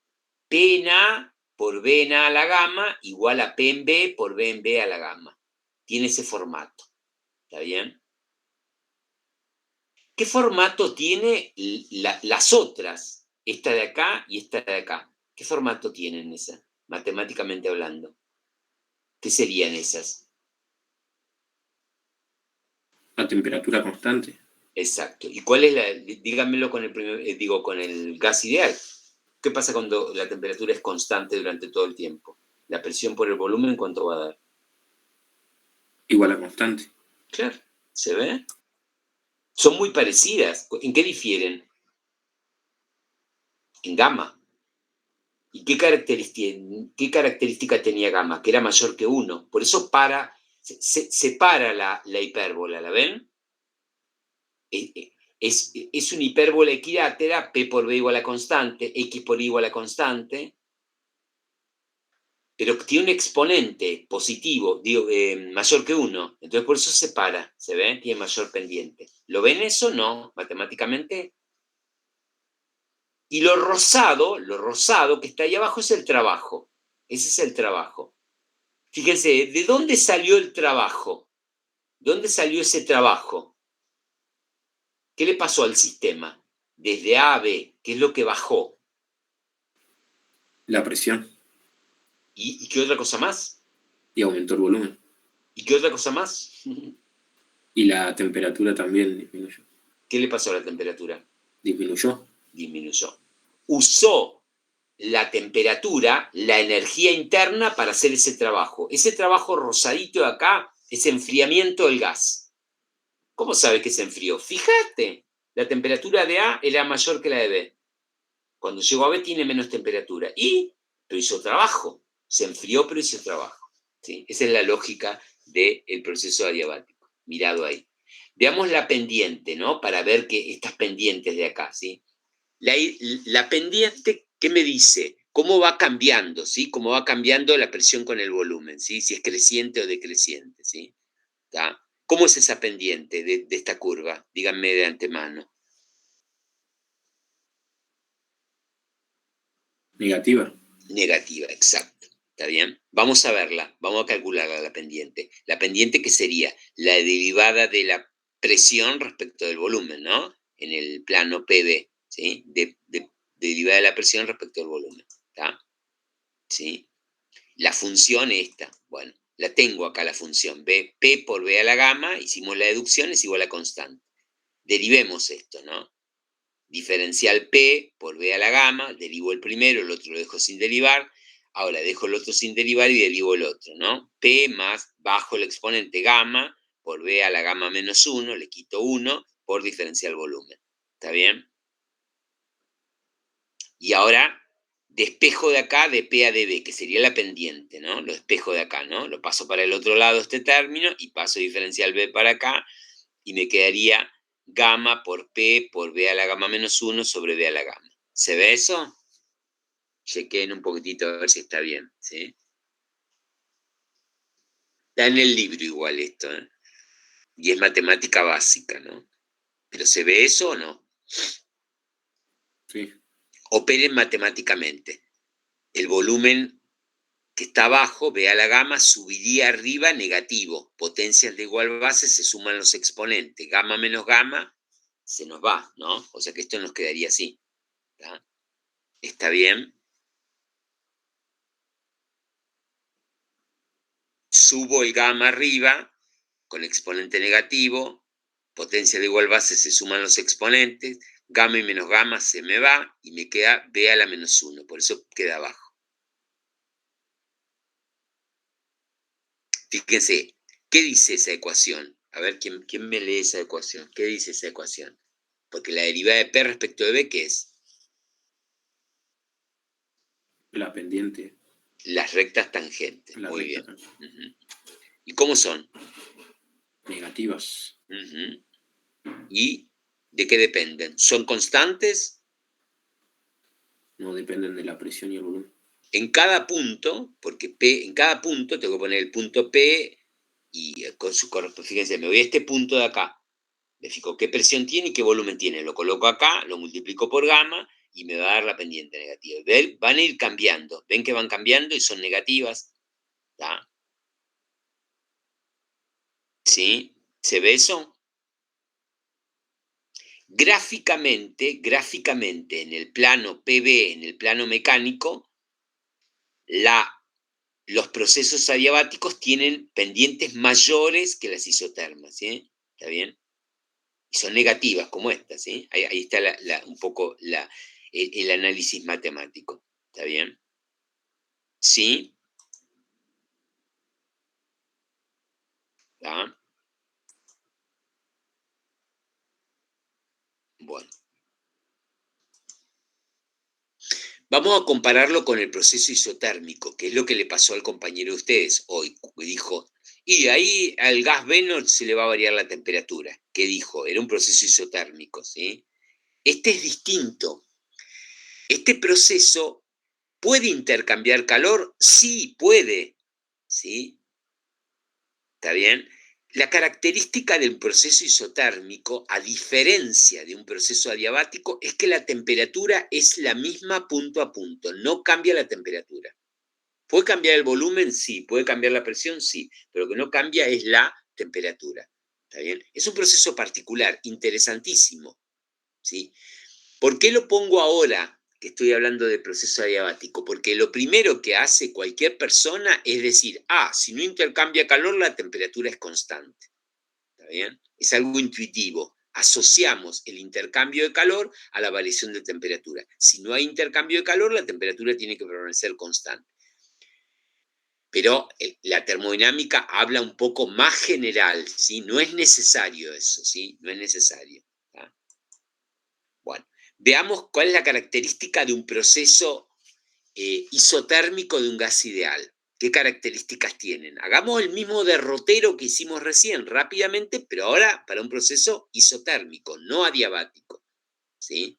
P en A por B en A a la gamma igual a P en B por B en B a la gamma. Tiene ese formato, ¿está bien? ¿Qué formato tiene las otras? Esta de acá y esta de acá. ¿Qué formato tienen esas, matemáticamente hablando? ¿Qué serían esas? A temperatura constante. Exacto. ¿Y cuál es la? Díganmelo con con el gas ideal. ¿Qué pasa cuando la temperatura es constante durante todo el tiempo? La presión por el volumen, ¿cuánto va a dar? Igual a constante. Claro, ¿se ve? Son muy parecidas. ¿En qué difieren? En gamma. ¿Y qué característica tenía gamma? Que era mayor que 1. Por eso se separa la hipérbola, ¿la ven? Es una hipérbola equilátera, P por B igual a constante, X por Y igual a constante, pero tiene un exponente positivo, mayor que 1. Entonces por eso se separa, ¿se ven? Tiene mayor pendiente. ¿Lo ven eso? No, matemáticamente. Y lo rosado que está ahí abajo es el trabajo. Ese es el trabajo. Fíjense, ¿de dónde salió el trabajo? ¿Dónde salió ese trabajo? ¿Qué le pasó al sistema? Desde A a B, ¿qué es lo que bajó? La presión. ¿Y qué otra cosa más? Y aumentó el volumen. ¿Y qué otra cosa más? Y la temperatura también disminuyó. ¿Qué le pasó a la temperatura? Disminuyó. Disminuyó. Usó la temperatura, la energía interna para hacer ese trabajo. Ese trabajo rosadito de acá es enfriamiento del gas. ¿Cómo sabe que se enfrió? Fíjate, la temperatura de A era mayor que la de B. Cuando llegó a B tiene menos temperatura. Pero hizo trabajo. Se enfrió, pero hizo trabajo. ¿Sí? Esa es la lógica del proceso adiabático. Mirado ahí. Veamos la pendiente, ¿no? Para ver que estas pendientes de acá, ¿sí? La pendiente, ¿qué me dice? ¿Cómo va cambiando, ¿sí? ¿Cómo va cambiando la presión con el volumen, ¿sí? Si es creciente o decreciente, ¿sí? ¿Tá? ¿Cómo es esa pendiente de esta curva? Díganme de antemano. Negativa. Negativa, exacto. ¿Está bien? Vamos a verla, vamos a calcularla la pendiente. La pendiente que sería la derivada de la presión respecto del volumen, ¿no? En el plano PV, ¿sí? Derivada de la presión respecto al volumen, ¿está? ¿Sí? La función esta, bueno, la tengo acá la función, B, P por B a la gamma, hicimos la deducción, es igual a constante. Derivemos esto, ¿no? Diferencial P por B a la gamma, derivo el primero, el otro lo dejo sin derivar, ahora dejo el otro sin derivar y derivo el otro, ¿no? P más bajo el exponente gamma por B a la gamma menos 1, le quito 1 por diferencial volumen. ¿Está bien? Y ahora despejo de acá de P a dB, que sería la pendiente, ¿no? Lo despejo de acá, ¿no? Lo paso para el otro lado este término y paso diferencial B para acá y me quedaría gamma por P por B a la gamma menos 1 sobre B a la gamma. ¿Se ve eso? Chequen un poquitito a ver si está bien, ¿sí? Está en el libro igual esto, ¿eh? Y es matemática básica, ¿no? ¿Pero se ve eso o no? Sí. Operen matemáticamente. El volumen que está abajo, B a la gamma, subiría arriba negativo. Potencias de igual base se suman los exponentes. Gamma menos gamma se nos va, ¿no? O sea que esto nos quedaría así. ¿Está? ¿Está bien? Subo el gamma arriba con exponente negativo, potencia de igual base se suman los exponentes, gamma y menos gamma se me va y me queda B a la menos 1, por eso queda abajo. Fíjense, ¿qué dice esa ecuación? A ver, ¿quién me lee esa ecuación? ¿Qué dice esa ecuación? Porque la derivada de P respecto de B, ¿qué es? La pendiente. Las rectas tangentes. La Muy recta. bien. ¿Y cómo son? Negativas. ¿Y de qué dependen? ¿Son constantes? No dependen de la presión y el volumen. En cada punto, porque P, en cada punto tengo que poner el punto P y con su correspondencia, fíjense, me voy a este punto de acá, me fijo qué presión tiene y qué volumen tiene, lo coloco acá, lo multiplico por gamma y me va a dar la pendiente negativa. ¿Ven? Van a ir cambiando, ven que van cambiando y son negativas. ¿Tá? ¿Sí? ¿Se ve eso? Gráficamente, en el plano PV, en el plano mecánico, los procesos adiabáticos tienen pendientes mayores que las isotermas, ¿sí? ¿Está bien? Y son negativas como esta, ¿sí? Ahí está un poco el análisis matemático, ¿está bien? ¿Sí? ¿Está? Bueno. Vamos a compararlo con el proceso isotérmico, que es lo que le pasó al compañero de ustedes hoy. Dijo, y ahí al gas B no se le va a variar la temperatura. ¿Qué dijo? Era un proceso isotérmico, ¿sí? Este es distinto. Este proceso puede intercambiar calor, sí, puede, ¿sí? ¿Está bien? La característica del proceso isotérmico, a diferencia de un proceso adiabático, es que la temperatura es la misma punto a punto, no cambia la temperatura. ¿Puede cambiar el volumen? Sí. ¿Puede cambiar la presión? Sí. Pero lo que no cambia es la temperatura. ¿Está bien? Es un proceso particular, interesantísimo. ¿Sí? ¿Por qué lo pongo ahora que estoy hablando de proceso adiabático? Porque lo primero que hace cualquier persona es decir, si no intercambia calor, la temperatura es constante. ¿Está bien? Es algo intuitivo. Asociamos el intercambio de calor a la variación de temperatura. Si no hay intercambio de calor, la temperatura tiene que permanecer constante. Pero la termodinámica habla un poco más general, ¿sí? No es necesario eso, ¿sí? No es necesario. ¿Tá? Bueno, veamos cuál es la característica de un proceso isotérmico de un gas ideal. ¿Qué características tienen? Hagamos el mismo derrotero que hicimos recién, rápidamente, pero ahora para un proceso isotérmico, no adiabático, ¿sí?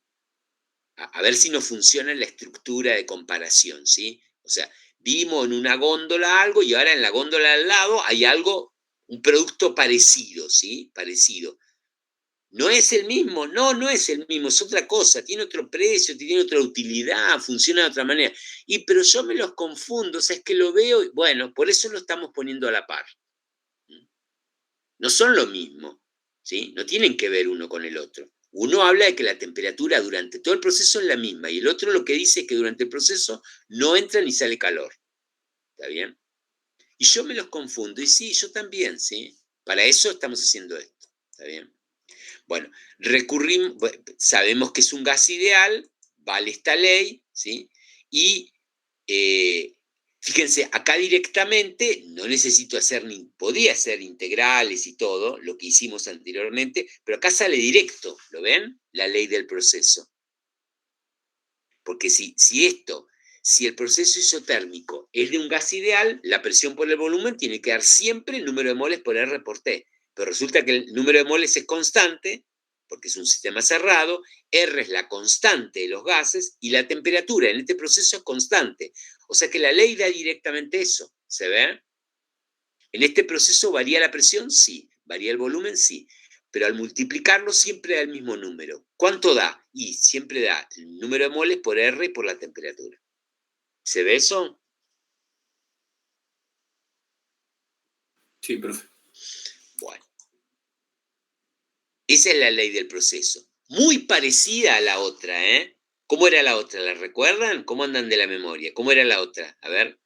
A ver si nos funciona la estructura de comparación, ¿sí? O sea, vimos en una góndola algo y ahora en la góndola al lado hay algo, un producto parecido, ¿sí? Parecido. ¿No es el mismo? No, no es el mismo, es otra cosa, tiene otro precio, tiene otra utilidad, funciona de otra manera. Pero yo me los confundo, o sea, es que lo veo, bueno, por eso lo estamos poniendo a la par. No son lo mismo, ¿sí? No tienen que ver uno con el otro. Uno habla de que la temperatura durante todo el proceso es la misma y el otro lo que dice es que durante el proceso no entra ni sale calor. ¿Está bien? Y yo me los confundo, y sí, yo también, ¿sí? Para eso estamos haciendo esto. ¿Está bien? Bueno, sabemos que es un gas ideal, vale esta ley, ¿sí? Y fíjense, acá directamente no necesito hacer podía hacer integrales y todo, lo que hicimos anteriormente, pero acá sale directo, ¿lo ven? La ley del proceso. Porque si el proceso isotérmico es de un gas ideal, la presión por el volumen tiene que dar siempre el número de moles por R por T. Pero resulta que el número de moles es constante, porque es un sistema cerrado, R es la constante de los gases y la temperatura en este proceso es constante. O sea que la ley da directamente eso, ¿se ve? ¿En este proceso varía la presión? Sí. ¿Varía el volumen? Sí. Pero al multiplicarlo siempre da el mismo número. ¿Cuánto da? Y siempre da el número de moles por R y por la temperatura. ¿Se ve eso? Sí, profe. Bueno. Esa es la ley del proceso. Muy parecida a la otra, ¿eh? ¿Cómo era la otra? ¿La recuerdan? ¿Cómo andan de la memoria? ¿Cómo era la otra? A ver.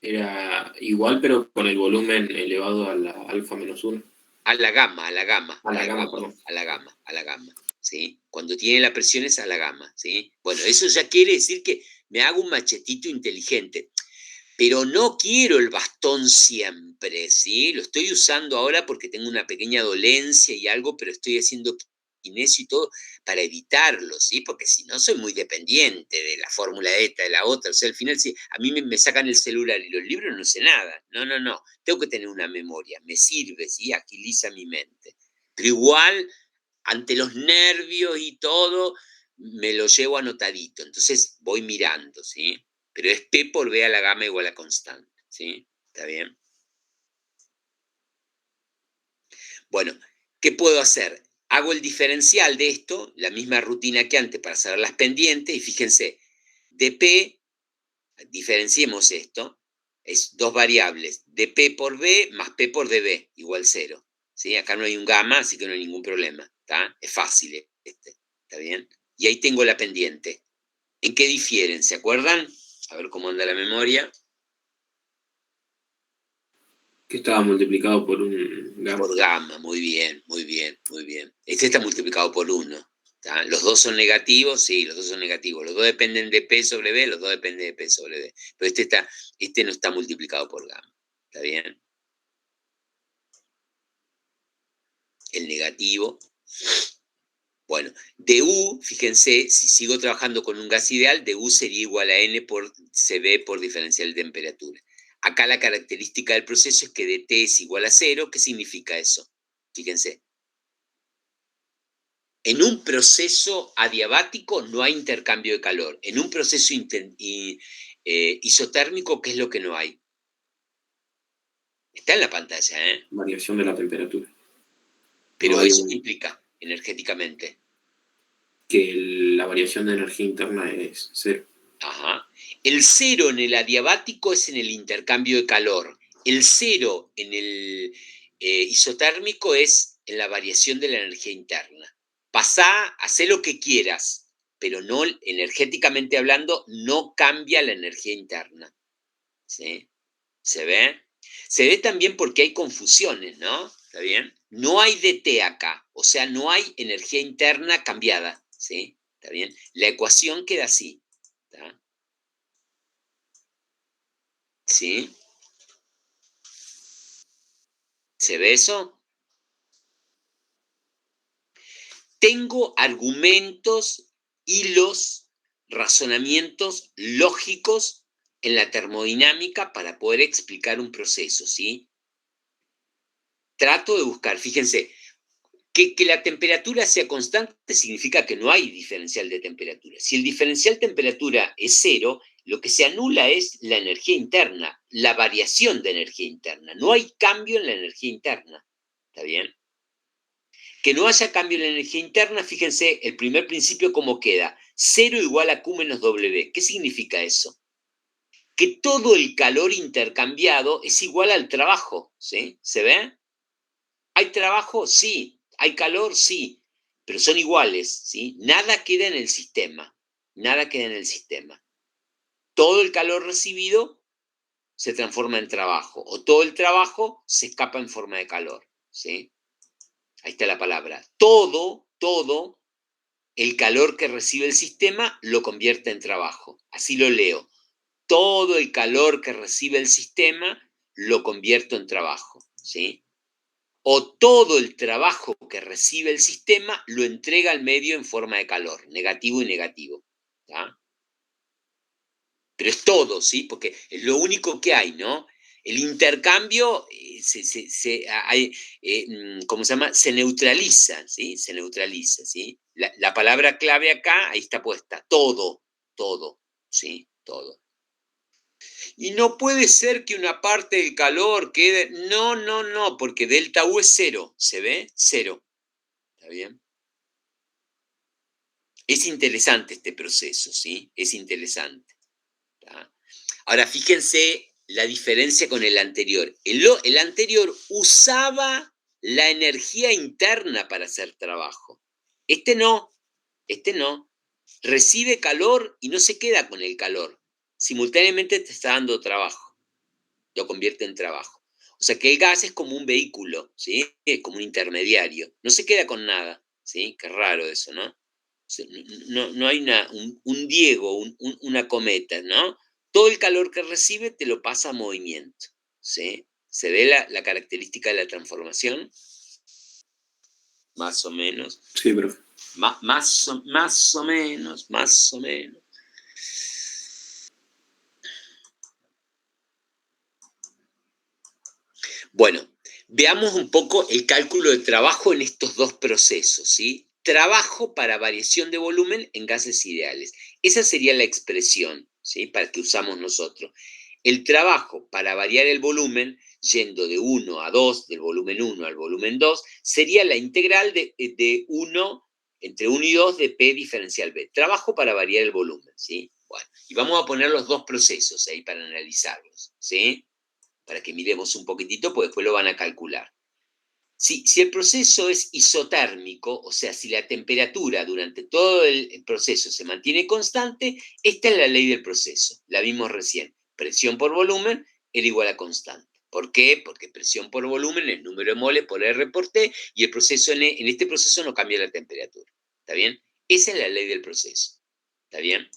Era igual, pero con el volumen elevado a la alfa menos 1. A la gamma, a la gamma, A a la la gama, gamma, perdón. a la gamma, a la gamma, ¿sí? Cuando tiene la presión es a la gamma, ¿sí? Bueno, eso ya quiere decir que me hago un machetito inteligente, pero no quiero el bastón siempre, ¿sí? Lo estoy usando ahora porque tengo una pequeña dolencia y algo, pero estoy haciendo kinesio y todo para evitarlo, ¿sí? Porque si no soy muy dependiente de la fórmula de esta, de la otra, o sea, al final si a mí me sacan el celular y los libros no sé nada, no, no, no, tengo que tener una memoria, me sirve, ¿sí? Agiliza mi mente. Pero igual, ante los nervios y todo, me lo llevo anotadito, entonces voy mirando, ¿sí? Pero es P por B a la gama igual a constante, ¿sí? ¿Está bien? Bueno, ¿qué puedo hacer? Hago el diferencial de esto, la misma rutina que antes para saber las pendientes, y fíjense, de P, diferenciemos esto, es dos variables, de P por B más P por DB, igual 0. ¿Sí? Acá no hay un gamma, así que no hay ningún problema. ¿Está? Es fácil este, ¿está bien? Y ahí tengo la pendiente. ¿En qué difieren? ¿Se acuerdan? A ver cómo anda la memoria. Que estaba multiplicado por un gamma. Por gamma, muy bien, muy bien, muy bien. Este está multiplicado por 1. Los dos son negativos, sí, los dos son negativos. Los dos dependen de P sobre B, los dos dependen de P sobre B. Pero este no está multiplicado por gamma. ¿Está bien? El negativo. Bueno, du, fíjense, si sigo trabajando con un gas ideal, du sería igual a N por Cb por diferencial de temperatura. Acá la característica del proceso es que dt es igual a 0. ¿Qué significa eso? Fíjense. En un proceso adiabático no hay intercambio de calor. En un proceso isotérmico, ¿qué es lo que no hay? Está en la pantalla, ¿eh? Variación de la temperatura. Pero No hay eso implica energéticamente. Que la variación de energía interna es 0. Ajá. El 0 en el adiabático es en el intercambio de calor. El 0 en el isotérmico es en la variación de la energía interna. Pasá, hacé lo que quieras, pero no, energéticamente hablando, no cambia la energía interna. ¿Sí? ¿Se ve? Se ve también porque hay confusiones, ¿no? ¿Está bien? No hay DT acá, o sea, no hay energía interna cambiada, ¿sí? ¿Está bien? La ecuación queda así, ¿está? ¿Sí? ¿Se ve eso? Tengo argumentos, hilos, razonamientos lógicos en la termodinámica para poder explicar un proceso, ¿sí? Trato de buscar, fíjense, que la temperatura sea constante significa que no hay diferencial de temperatura. Si el diferencial de temperatura es 0, lo que se anula es la energía interna, la variación de energía interna. No hay cambio en la energía interna. ¿Está bien? Que no haya cambio en la energía interna, fíjense, el primer principio cómo queda. 0 igual a Q menos W. ¿Qué significa eso? Que todo el calor intercambiado es igual al trabajo. ¿Sí? ¿Se ve? ¿Hay trabajo? Sí. ¿Hay calor? Sí. Pero son iguales. ¿Sí? Nada queda en el sistema. Nada queda en el sistema. Todo el calor recibido se transforma en trabajo. O todo el trabajo se escapa en forma de calor. ¿Sí? Ahí está la palabra. Todo el calor que recibe el sistema lo convierte en trabajo. Así lo leo. Todo el calor que recibe el sistema lo convierto en trabajo. ¿Sí? O todo el trabajo que recibe el sistema lo entrega al medio en forma de calor, negativo y negativo. ¿Tá? Pero es todo, ¿sí? Porque es lo único que hay, ¿no? El intercambio ¿cómo se llama? Se neutraliza, ¿sí? Se neutraliza, ¿sí? La palabra clave acá, ahí está puesta, todo, ¿sí? Todo. Y no puede ser que una parte del calor quede, no, porque delta U es 0, ¿se ve? 0, ¿está bien? Es interesante este proceso, ¿sí? Es interesante. ¿Tá? Ahora, fíjense la diferencia con el anterior. El anterior usaba la energía interna para hacer trabajo. Este no. Recibe calor y no se queda con el calor. Simultáneamente te está dando trabajo. Lo convierte en trabajo. O sea que el gas es como un vehículo, ¿sí? Es como un intermediario. No se queda con nada, ¿sí? Qué raro eso, ¿no? No hay un Diego, una cometa, ¿no? Todo el calor que recibe te lo pasa a movimiento, ¿sí? ¿Se ve la característica de la transformación? Más o menos. Sí, profe. Más o menos. Bueno, veamos un poco el cálculo de trabajo en estos dos procesos, ¿sí? Trabajo para variación de volumen en gases ideales. Esa sería la expresión, ¿sí? Para que usamos nosotros. El trabajo para variar el volumen, yendo de 1 a 2, del volumen 1 al volumen 2, sería la integral de 1, entre 1 y 2 de P diferencial B. Trabajo para variar el volumen, ¿sí? Bueno, y vamos a poner los dos procesos ahí para analizarlos, ¿sí? Para que miremos un poquitito, pues después lo van a calcular. Si el proceso es isotérmico, o sea, si la temperatura durante todo el proceso se mantiene constante, esta es la ley del proceso. La vimos recién. Presión por volumen era igual a constante. ¿Por qué? Porque presión por volumen es número de moles por R por T, y el proceso en este proceso no cambia la temperatura. ¿Está bien? Esa es la ley del proceso. ¿Está bien?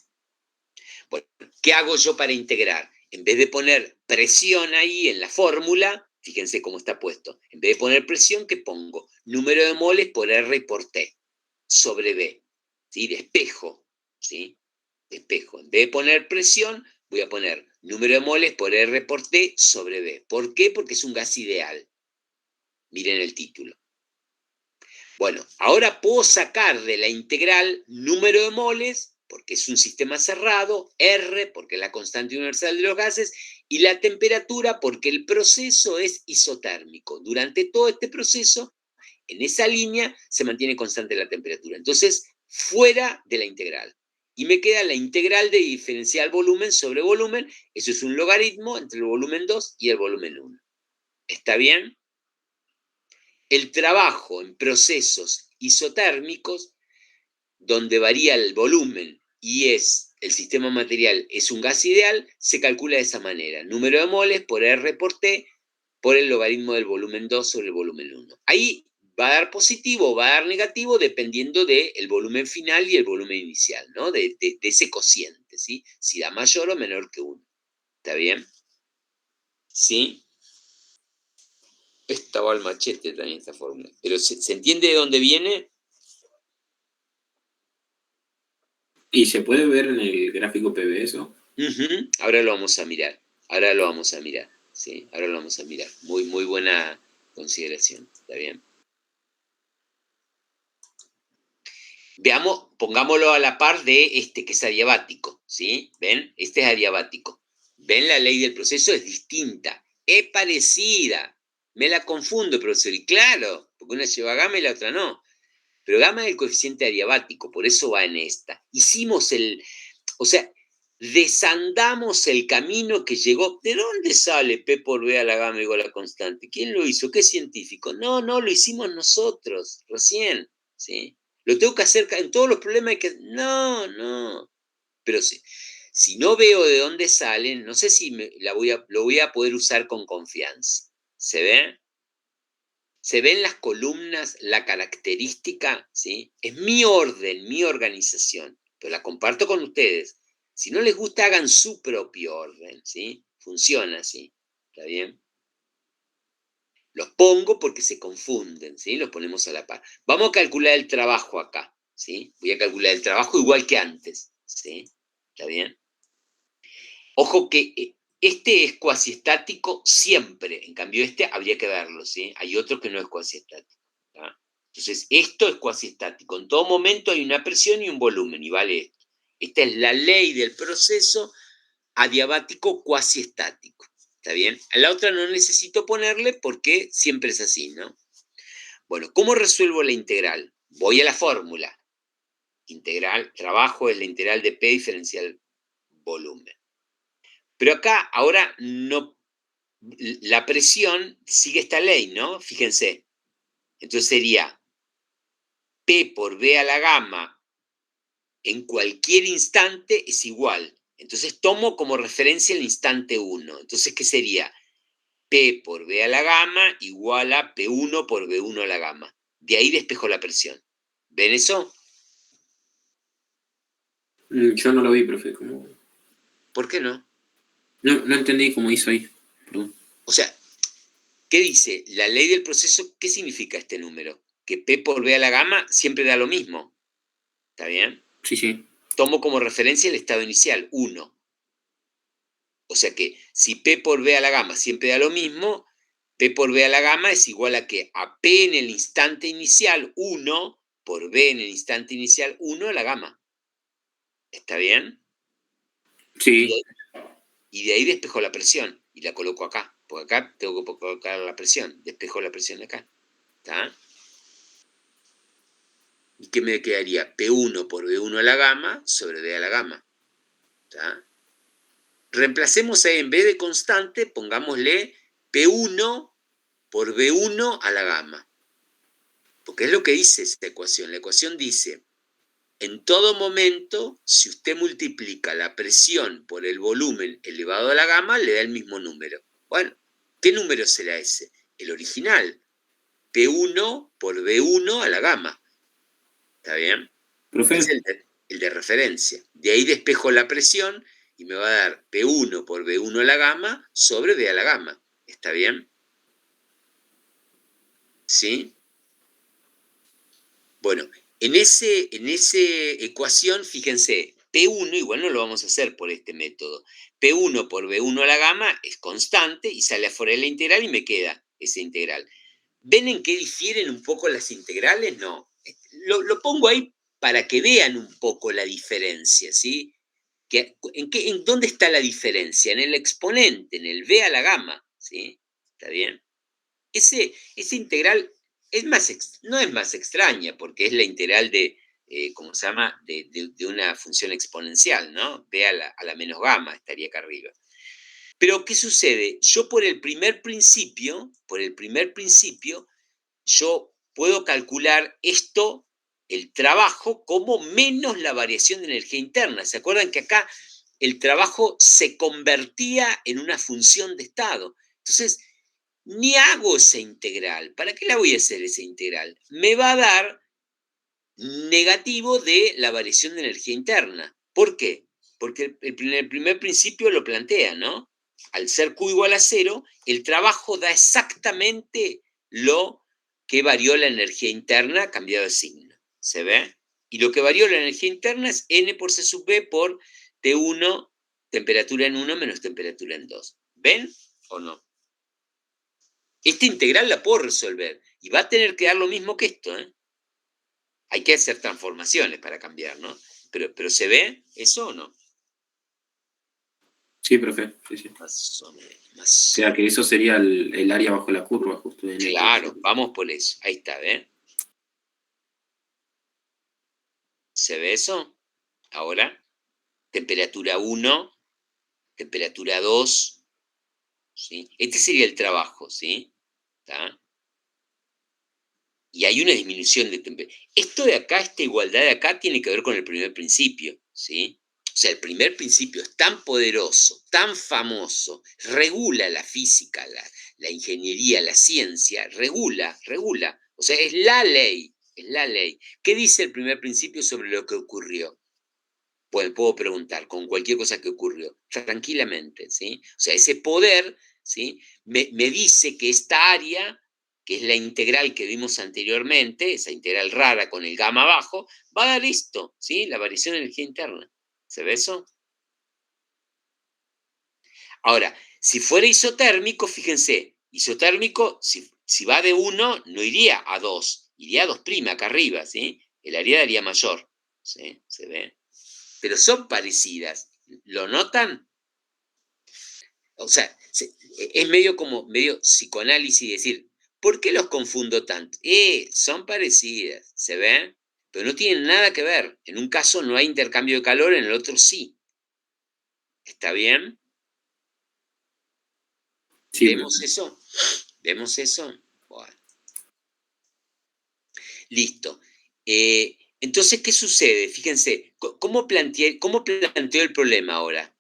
Bueno, ¿qué hago yo para integrar? En vez de poner presión ahí en la fórmula, fíjense cómo está puesto. En vez de poner presión, ¿qué pongo? Número de moles por R por T sobre B. ¿Sí? De espejo. ¿Sí? De espejo. En vez de poner presión, voy a poner número de moles por R por T sobre B. ¿Por qué? Porque es un gas ideal. Miren el título. Bueno, ahora puedo sacar de la integral número de moles, porque es un sistema cerrado, R, porque es la constante universal de los gases, Y la temperatura porque el proceso es isotérmico. Durante todo este proceso, en esa línea se mantiene constante la temperatura. Entonces, fuera de la integral. Y me queda la integral de diferencial volumen sobre volumen. Eso es un logaritmo entre el volumen 2 y el volumen 1. ¿Está bien? El trabajo en procesos isotérmicos, donde varía el volumen y es el sistema material es un gas ideal, se calcula de esa manera. Número de moles por R por T por el logaritmo del volumen 2 sobre el volumen 1. Ahí va a dar positivo o va a dar negativo dependiendo del volumen final y el volumen inicial, ¿no? De ese cociente, ¿sí? Si da mayor o menor que 1. ¿Está bien? ¿Sí? Estaba el machete también esta fórmula. Pero ¿se entiende de dónde viene? ¿Y se puede ver en el gráfico PV eso? Ahora lo vamos a mirar. Ahora lo vamos a mirar. Sí, ahora lo vamos a mirar. Muy, muy buena consideración. ¿Está bien? Veamos, pongámoslo a la par de este que es adiabático. ¿Sí? ¿Ven? Este es adiabático. ¿Ven? La ley del proceso es distinta. Es parecida. Me la confundo, profesor. Y claro, porque una lleva gamma y la otra no. Pero gamma es el coeficiente adiabático, por eso va en esta. Hicimos o sea, desandamos el camino que llegó. ¿De dónde sale P por B a la gamma igual a constante? ¿Quién lo hizo? ¿Qué científico? No, lo hicimos nosotros, recién, ¿sí? Lo tengo que hacer en todos los problemas hay que... No. Pero sí, si no veo de dónde salen, no sé si lo voy a poder usar con confianza. ¿Se ve? ¿Se ven las columnas, la característica? ¿Sí? Es mi orden, mi organización, pero la comparto con ustedes. Si no les gusta, hagan su propio orden, ¿sí? Funciona así, ¿está bien? Los pongo porque se confunden, ¿sí? Los ponemos a la par. Vamos a calcular el trabajo acá, ¿sí? Voy a calcular el trabajo igual que antes, ¿sí? ¿Está bien? Ojo que este es cuasiestático siempre, en cambio este habría que verlo, ¿sí? Hay otro que no es cuasiestático. ¿Tá? Entonces, esto es cuasiestático. En todo momento hay una presión y un volumen, y vale esto. Esta es la ley del proceso adiabático cuasiestático. ¿Está bien? A la otra no necesito ponerle porque siempre es así, ¿no? Bueno, ¿cómo resuelvo la integral? Voy a la fórmula. Integral, trabajo es la integral de P diferencial volumen. Pero acá ahora no, la presión sigue esta ley, ¿no? Fíjense. Entonces sería P por B a la gamma en cualquier instante es igual. Entonces tomo como referencia el instante 1. Entonces, ¿qué sería? P por B a la gamma igual a P1 por B1 a la gamma. De ahí despejo la presión. ¿Ven eso? Yo no lo vi, profe. ¿Cómo? ¿Por qué no? No entendí cómo hizo ahí. Perdón. O sea, ¿qué dice? La ley del proceso, ¿qué significa este número? Que P por B a la gamma siempre da lo mismo. ¿Está bien? Sí. Tomo como referencia el estado inicial, 1. O sea que si P por B a la gamma siempre da lo mismo, P por B a la gamma es igual a que a P en el instante inicial 1 por B en el instante inicial 1 a la gamma. ¿Está bien? Sí. Y de ahí despejo la presión y la coloco acá. Porque acá tengo que colocar la presión. Despejo la presión acá. ¿Está? ¿Y qué me quedaría? P1 por B1 a la gamma sobre B a la gamma. ¿Está? Reemplacemos ahí, en vez de constante, pongámosle P1 por B1 a la gamma. Porque es lo que dice esta ecuación. La ecuación dice, en todo momento, si usted multiplica la presión por el volumen elevado a la gamma, le da el mismo número. Bueno, ¿qué número será ese? El original. P1 por B1 a la gamma. ¿Está bien? Profe. Es el de referencia. De ahí despejo la presión y me va a dar P1 por B1 a la gamma sobre B a la gamma. ¿Está bien? ¿Sí? Bueno, en esa ecuación, fíjense, P1, igual no lo vamos a hacer por este método. P1 por B1 a la gamma es constante y sale afuera de la integral y me queda esa integral. ¿Ven en qué difieren un poco las integrales? No. Lo pongo ahí para que vean un poco la diferencia, ¿sí? ¿En dónde está la diferencia? En el exponente, en el b a la gamma, ¿sí? ¿Está bien? Ese integral no es más extraña, porque es la integral de, ¿cómo se llama? De una función exponencial, ¿no? B a la menos gamma estaría acá arriba. Pero, ¿qué sucede? Yo por el primer principio, yo puedo calcular esto, el trabajo, como menos la variación de energía interna. ¿Se acuerdan que acá el trabajo se convertía en una función de estado? Entonces, ni hago esa integral. ¿Para qué la voy a hacer esa integral? Me va a dar negativo de la variación de energía interna. ¿Por qué? Porque el primer principio lo plantea, ¿no? Al ser Q igual a 0, el trabajo da exactamente lo que varió la energía interna cambiado de signo. ¿Se ve? Y lo que varió la energía interna es N por C sub B por T1, temperatura en 1 menos temperatura en 2. ¿Ven o no? Esta integral la puedo resolver y va a tener que dar lo mismo que esto, ¿eh? Hay que hacer transformaciones para cambiar, ¿no? Pero ¿se ve eso o no? Sí, profe. Sí, sí. Más o menos. O sea que eso sería el área bajo la curva, justo en Claro, vamos por eso. Ahí está, ¿ves? ¿Se ve eso? Ahora, temperatura 1, temperatura 2, ¿sí? Este sería el trabajo, ¿sí? ¿Está? Y hay una disminución de temperatura. Esto de acá, esta igualdad de acá, tiene que ver con el primer principio, ¿sí? O sea, el primer principio es tan poderoso, tan famoso, regula la física, la ingeniería, la ciencia, regula. O sea, es la ley, es la ley. ¿Qué dice el primer principio sobre lo que ocurrió? Pues puedo preguntar con cualquier cosa que ocurrió, tranquilamente, ¿sí? O sea, ese poder, ¿sí? Me dice que esta área, que es la integral que vimos anteriormente, esa integral rara con el gamma abajo, va a dar esto, ¿sí? La variación de energía interna. ¿Se ve eso? Ahora, si fuera isotérmico, fíjense, isotérmico, si va de 1, no iría a 2, iría a 2' acá arriba, ¿sí? El área daría mayor, ¿sí? ¿Se ve? Pero son parecidas. ¿Lo notan? O sea, es medio psicoanálisis decir, ¿por qué los confundo tanto? Son parecidas, ¿se ven? Pero no tienen nada que ver. En un caso no hay intercambio de calor, en el otro sí. ¿Está bien? Sí, ¿Vemos eso? ¿Vemos eso? Bueno, listo. Entonces, ¿qué sucede? Fíjense, ¿cómo planteo el problema ahora?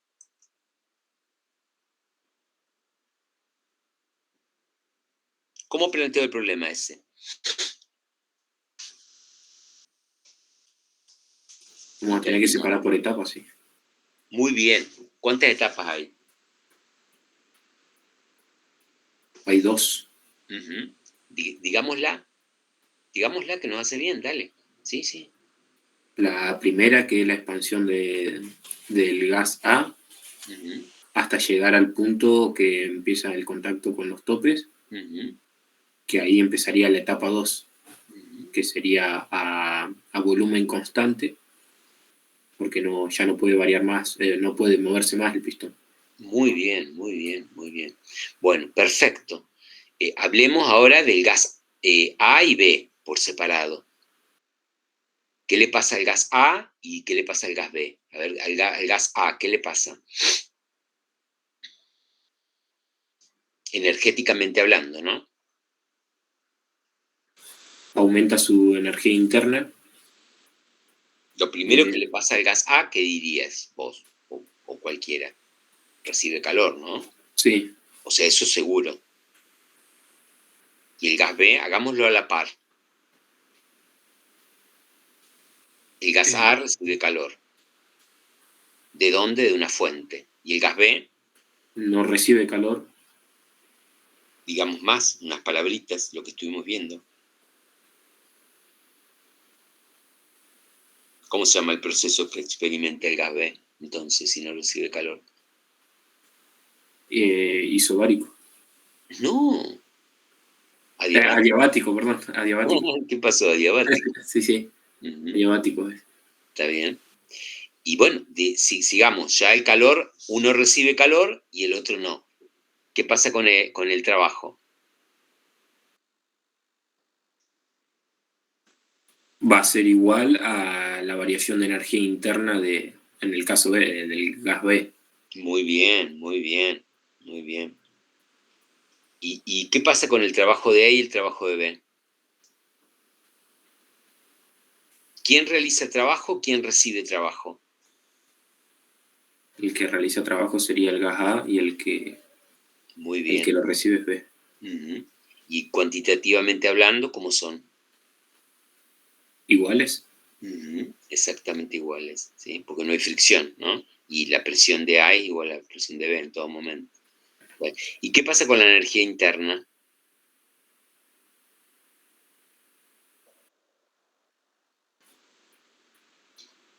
¿Cómo planteo el problema ese? vamos a tener que separar por etapas, sí. Muy bien. ¿Cuántas etapas hay? Hay 2. Uh-huh. Digámosla que nos hace bien, dale. Sí, sí. La primera, que es la expansión del gas A, Uh-huh. hasta llegar al punto que empieza el contacto con los topes, Uh-huh. que ahí empezaría la etapa 2, Uh-huh. que sería a volumen constante, porque ya no puede variar más, no puede moverse más el pistón. Muy bien, muy bien, muy bien. Bueno, perfecto. Hablemos ahora del gas A y B por separado. ¿Qué le pasa al gas A y qué le pasa al gas B? A ver, al gas A, ¿qué le pasa? Energéticamente hablando, ¿no? Aumenta su energía interna. Lo primero que le pasa al gas A, ¿qué dirías vos? O cualquiera. Recibe calor, ¿no? Sí. O sea, eso seguro. Y el gas B, hagámoslo a la par. El gas A recibe calor. ¿De dónde? De una fuente. ¿Y el gas B? No recibe calor. Digamos más, unas palabritas, lo que estuvimos viendo. ¿Cómo se llama el proceso que experimenta el gas B? Entonces, si no recibe calor. Isobárico. No. Adiabático. Adiabático, perdón. Adiabático. ¿Qué pasó? Adiabático. Sí, sí. Uh-huh. Adiabático. Está bien. Y bueno, sigamos, ya el calor, uno recibe calor y el otro no. ¿Qué pasa con el trabajo? Va a ser igual a la variación de energía interna en el caso del gas B. Muy bien, muy bien, muy bien. ¿Y qué pasa con el trabajo de A y el trabajo de B? ¿Quién realiza trabajo? ¿Quién recibe trabajo? El que realiza trabajo sería el gas A y Muy el que bien. lo recibe es B. Uh-huh. Y cuantitativamente hablando, ¿cómo son? ¿Iguales? Uh-huh. Exactamente iguales, ¿sí? Porque no hay fricción, ¿no? Y la presión de A es igual a la presión de B en todo momento. Bueno, ¿y qué pasa con la energía interna?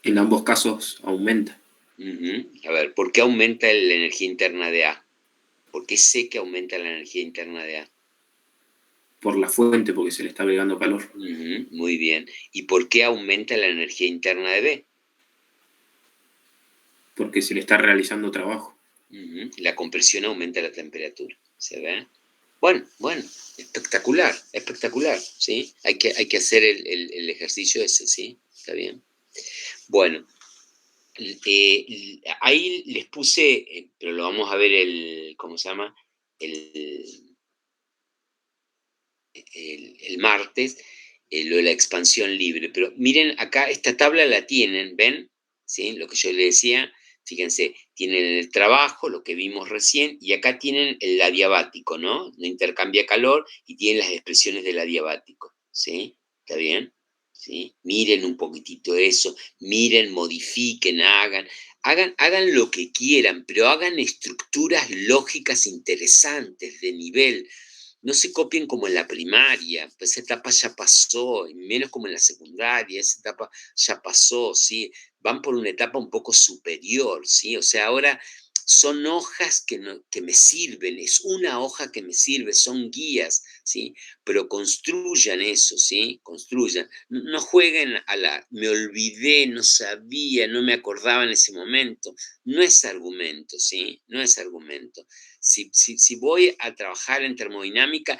En ambos casos aumenta. Uh-huh. A ver, ¿por qué aumenta la energía interna de A? ¿Por qué sé que aumenta la energía interna de A? Por la fuente, porque se le está agregando calor. Uh-huh. Muy bien. ¿Y por qué aumenta la energía interna de B? Porque se le está realizando trabajo. Uh-huh. La compresión aumenta la temperatura. ¿Se ve? Bueno, espectacular, espectacular, ¿sí? Hay que hacer el ejercicio ese, ¿sí? Está bien. Bueno, ahí les puse, pero lo vamos a ver ¿cómo se llama? El, el martes, lo de la expansión libre. Pero miren, acá esta tabla la tienen, ¿ven? ¿Sí? Lo que yo les decía, fíjense, tienen el trabajo, lo que vimos recién, y acá tienen el adiabático, ¿no? No intercambia calor y tienen las expresiones del adiabático, ¿sí? ¿Está bien? ¿Sí? Miren un poquitito eso, miren, modifiquen, hagan lo que quieran, pero hagan estructuras lógicas interesantes de nivel. No se copien como en la primaria, pues esa etapa ya pasó, y menos como en la secundaria, esa etapa ya pasó, ¿sí? Van por una etapa un poco superior, ¿sí? O sea, ahora son hojas que me sirven, es una hoja que me sirve, son guías, ¿sí? Pero construyan eso, ¿sí? Construyan. No jueguen me olvidé, no sabía, no me acordaba en ese momento. No es argumento, ¿sí? No es argumento. Si voy a trabajar en termodinámica,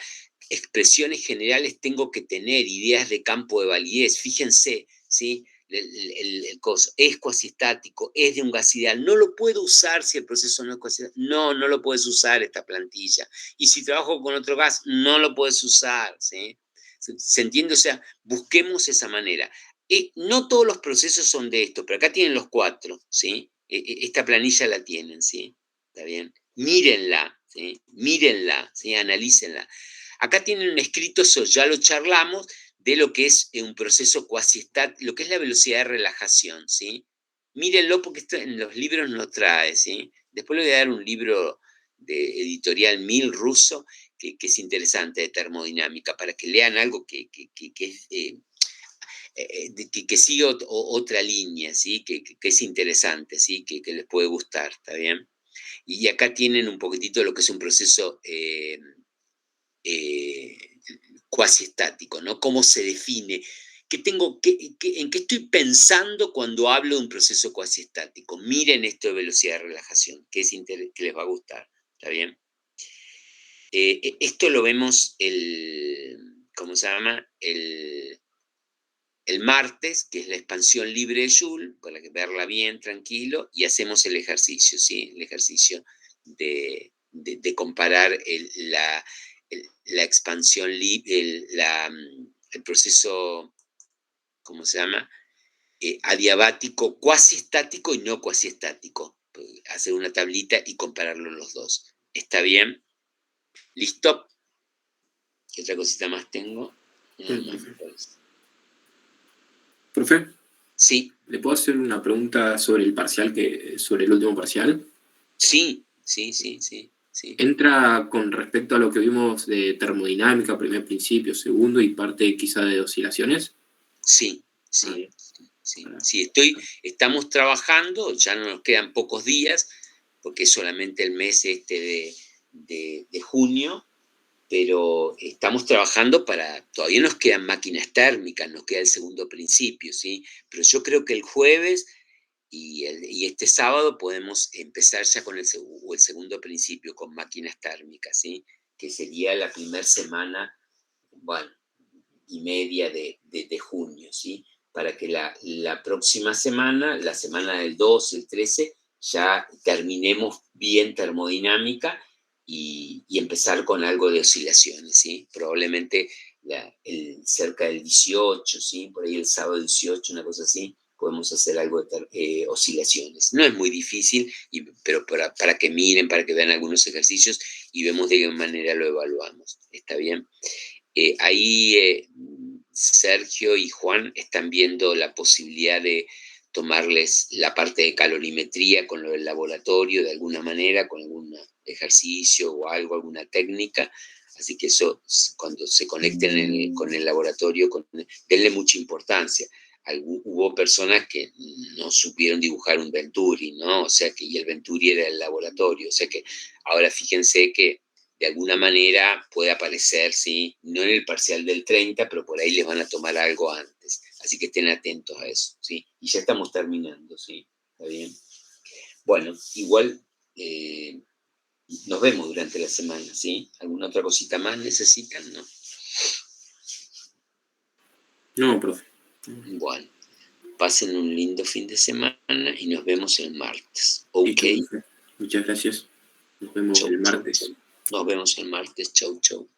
expresiones generales tengo que tener, ideas de campo de validez, fíjense, ¿sí? El coso es cuasistático, es de un gas ideal, no lo puedo usar si el proceso no es cuasistático, no lo puedes usar esta plantilla, y si trabajo con otro gas, no lo puedes usar, ¿sí? ¿Se entiende? O sea, busquemos esa manera. No todos los procesos son de esto, pero acá tienen los cuatro, ¿sí? Esta planilla la tienen, ¿sí? ¿Está bien? Mírenla, ¿sí? Mírenla, ¿sí? Analícenla. Acá tienen un escrito, eso ya lo charlamos, de lo que es un proceso cuasi estático, lo que es la velocidad de relajación, ¿sí? Mírenlo porque esto en los libros no trae, ¿sí? Después le voy a dar un libro de editorial Mil ruso, que es interesante, de termodinámica, para que lean algo que es, que sigue otra línea, ¿sí? Que es interesante, ¿sí? Que les puede gustar, ¿está bien? Y acá tienen un poquitito lo que es un proceso eh, cuasi estático, ¿no? ¿Cómo se define? ¿En qué estoy pensando cuando hablo de un proceso cuasi estático? Miren esto de velocidad de relajación, que les va a gustar, ¿está bien? Esto lo vemos ¿cómo se llama? El martes, que es la expansión libre de Joule, para verla bien, tranquilo, y hacemos el ejercicio, ¿sí? El ejercicio de comparar la expansión libre, el proceso, ¿cómo se llama? Adiabático, cuasi estático y no cuasi estático. Hacer una tablita y compararlo los dos. ¿Está bien? ¿Listo? ¿Qué otra cosita más tengo? Nada más, me parece. Profe, Sí, ¿le puedo hacer una pregunta sobre el parcial, sobre el último parcial? sí. Entra con respecto a lo que vimos de termodinámica, primer principio, segundo y parte quizá de oscilaciones. Sí, Ah, sí, bien. sí, estamos trabajando, ya no nos quedan pocos días, porque es solamente el mes de junio, pero estamos trabajando todavía nos quedan máquinas térmicas, nos queda el segundo principio, ¿sí? Pero yo creo que el jueves Y este sábado podemos empezar ya con el segundo principio, con máquinas térmicas, ¿sí? Que sería la primera semana, bueno, y media de junio, ¿sí? Para que la próxima semana, la semana del 12, el 13, ya terminemos bien termodinámica y empezar con algo de oscilaciones, ¿sí? Probablemente cerca del 18, ¿sí? Por ahí el sábado 18, una cosa así, podemos hacer algo de oscilaciones. No es muy difícil, pero para que miren, para que vean algunos ejercicios y vemos de qué manera lo evaluamos. ¿Está bien? Ahí Sergio y Juan están viendo la posibilidad de tomarles la parte de calorimetría con lo del laboratorio de alguna manera, con algún ejercicio o algo, alguna técnica. Así que eso, cuando se conecten con el laboratorio, denle mucha importancia. Hubo personas que no supieron dibujar un Venturi, ¿no? O sea que, y el Venturi era el laboratorio. O sea que ahora fíjense que de alguna manera puede aparecer, ¿sí? No en el parcial del 30, pero por ahí les van a tomar algo antes. Así que estén atentos a eso, ¿sí? Y ya estamos terminando, ¿sí? ¿Está bien? Bueno, igual nos vemos durante la semana, ¿sí? ¿Alguna otra cosita más necesitan, no? No, profe. Bueno, pasen un lindo fin de semana y nos vemos el martes, ¿ok? Listo, muchas gracias. Nos vemos el martes. Nos vemos el martes, chau, chau.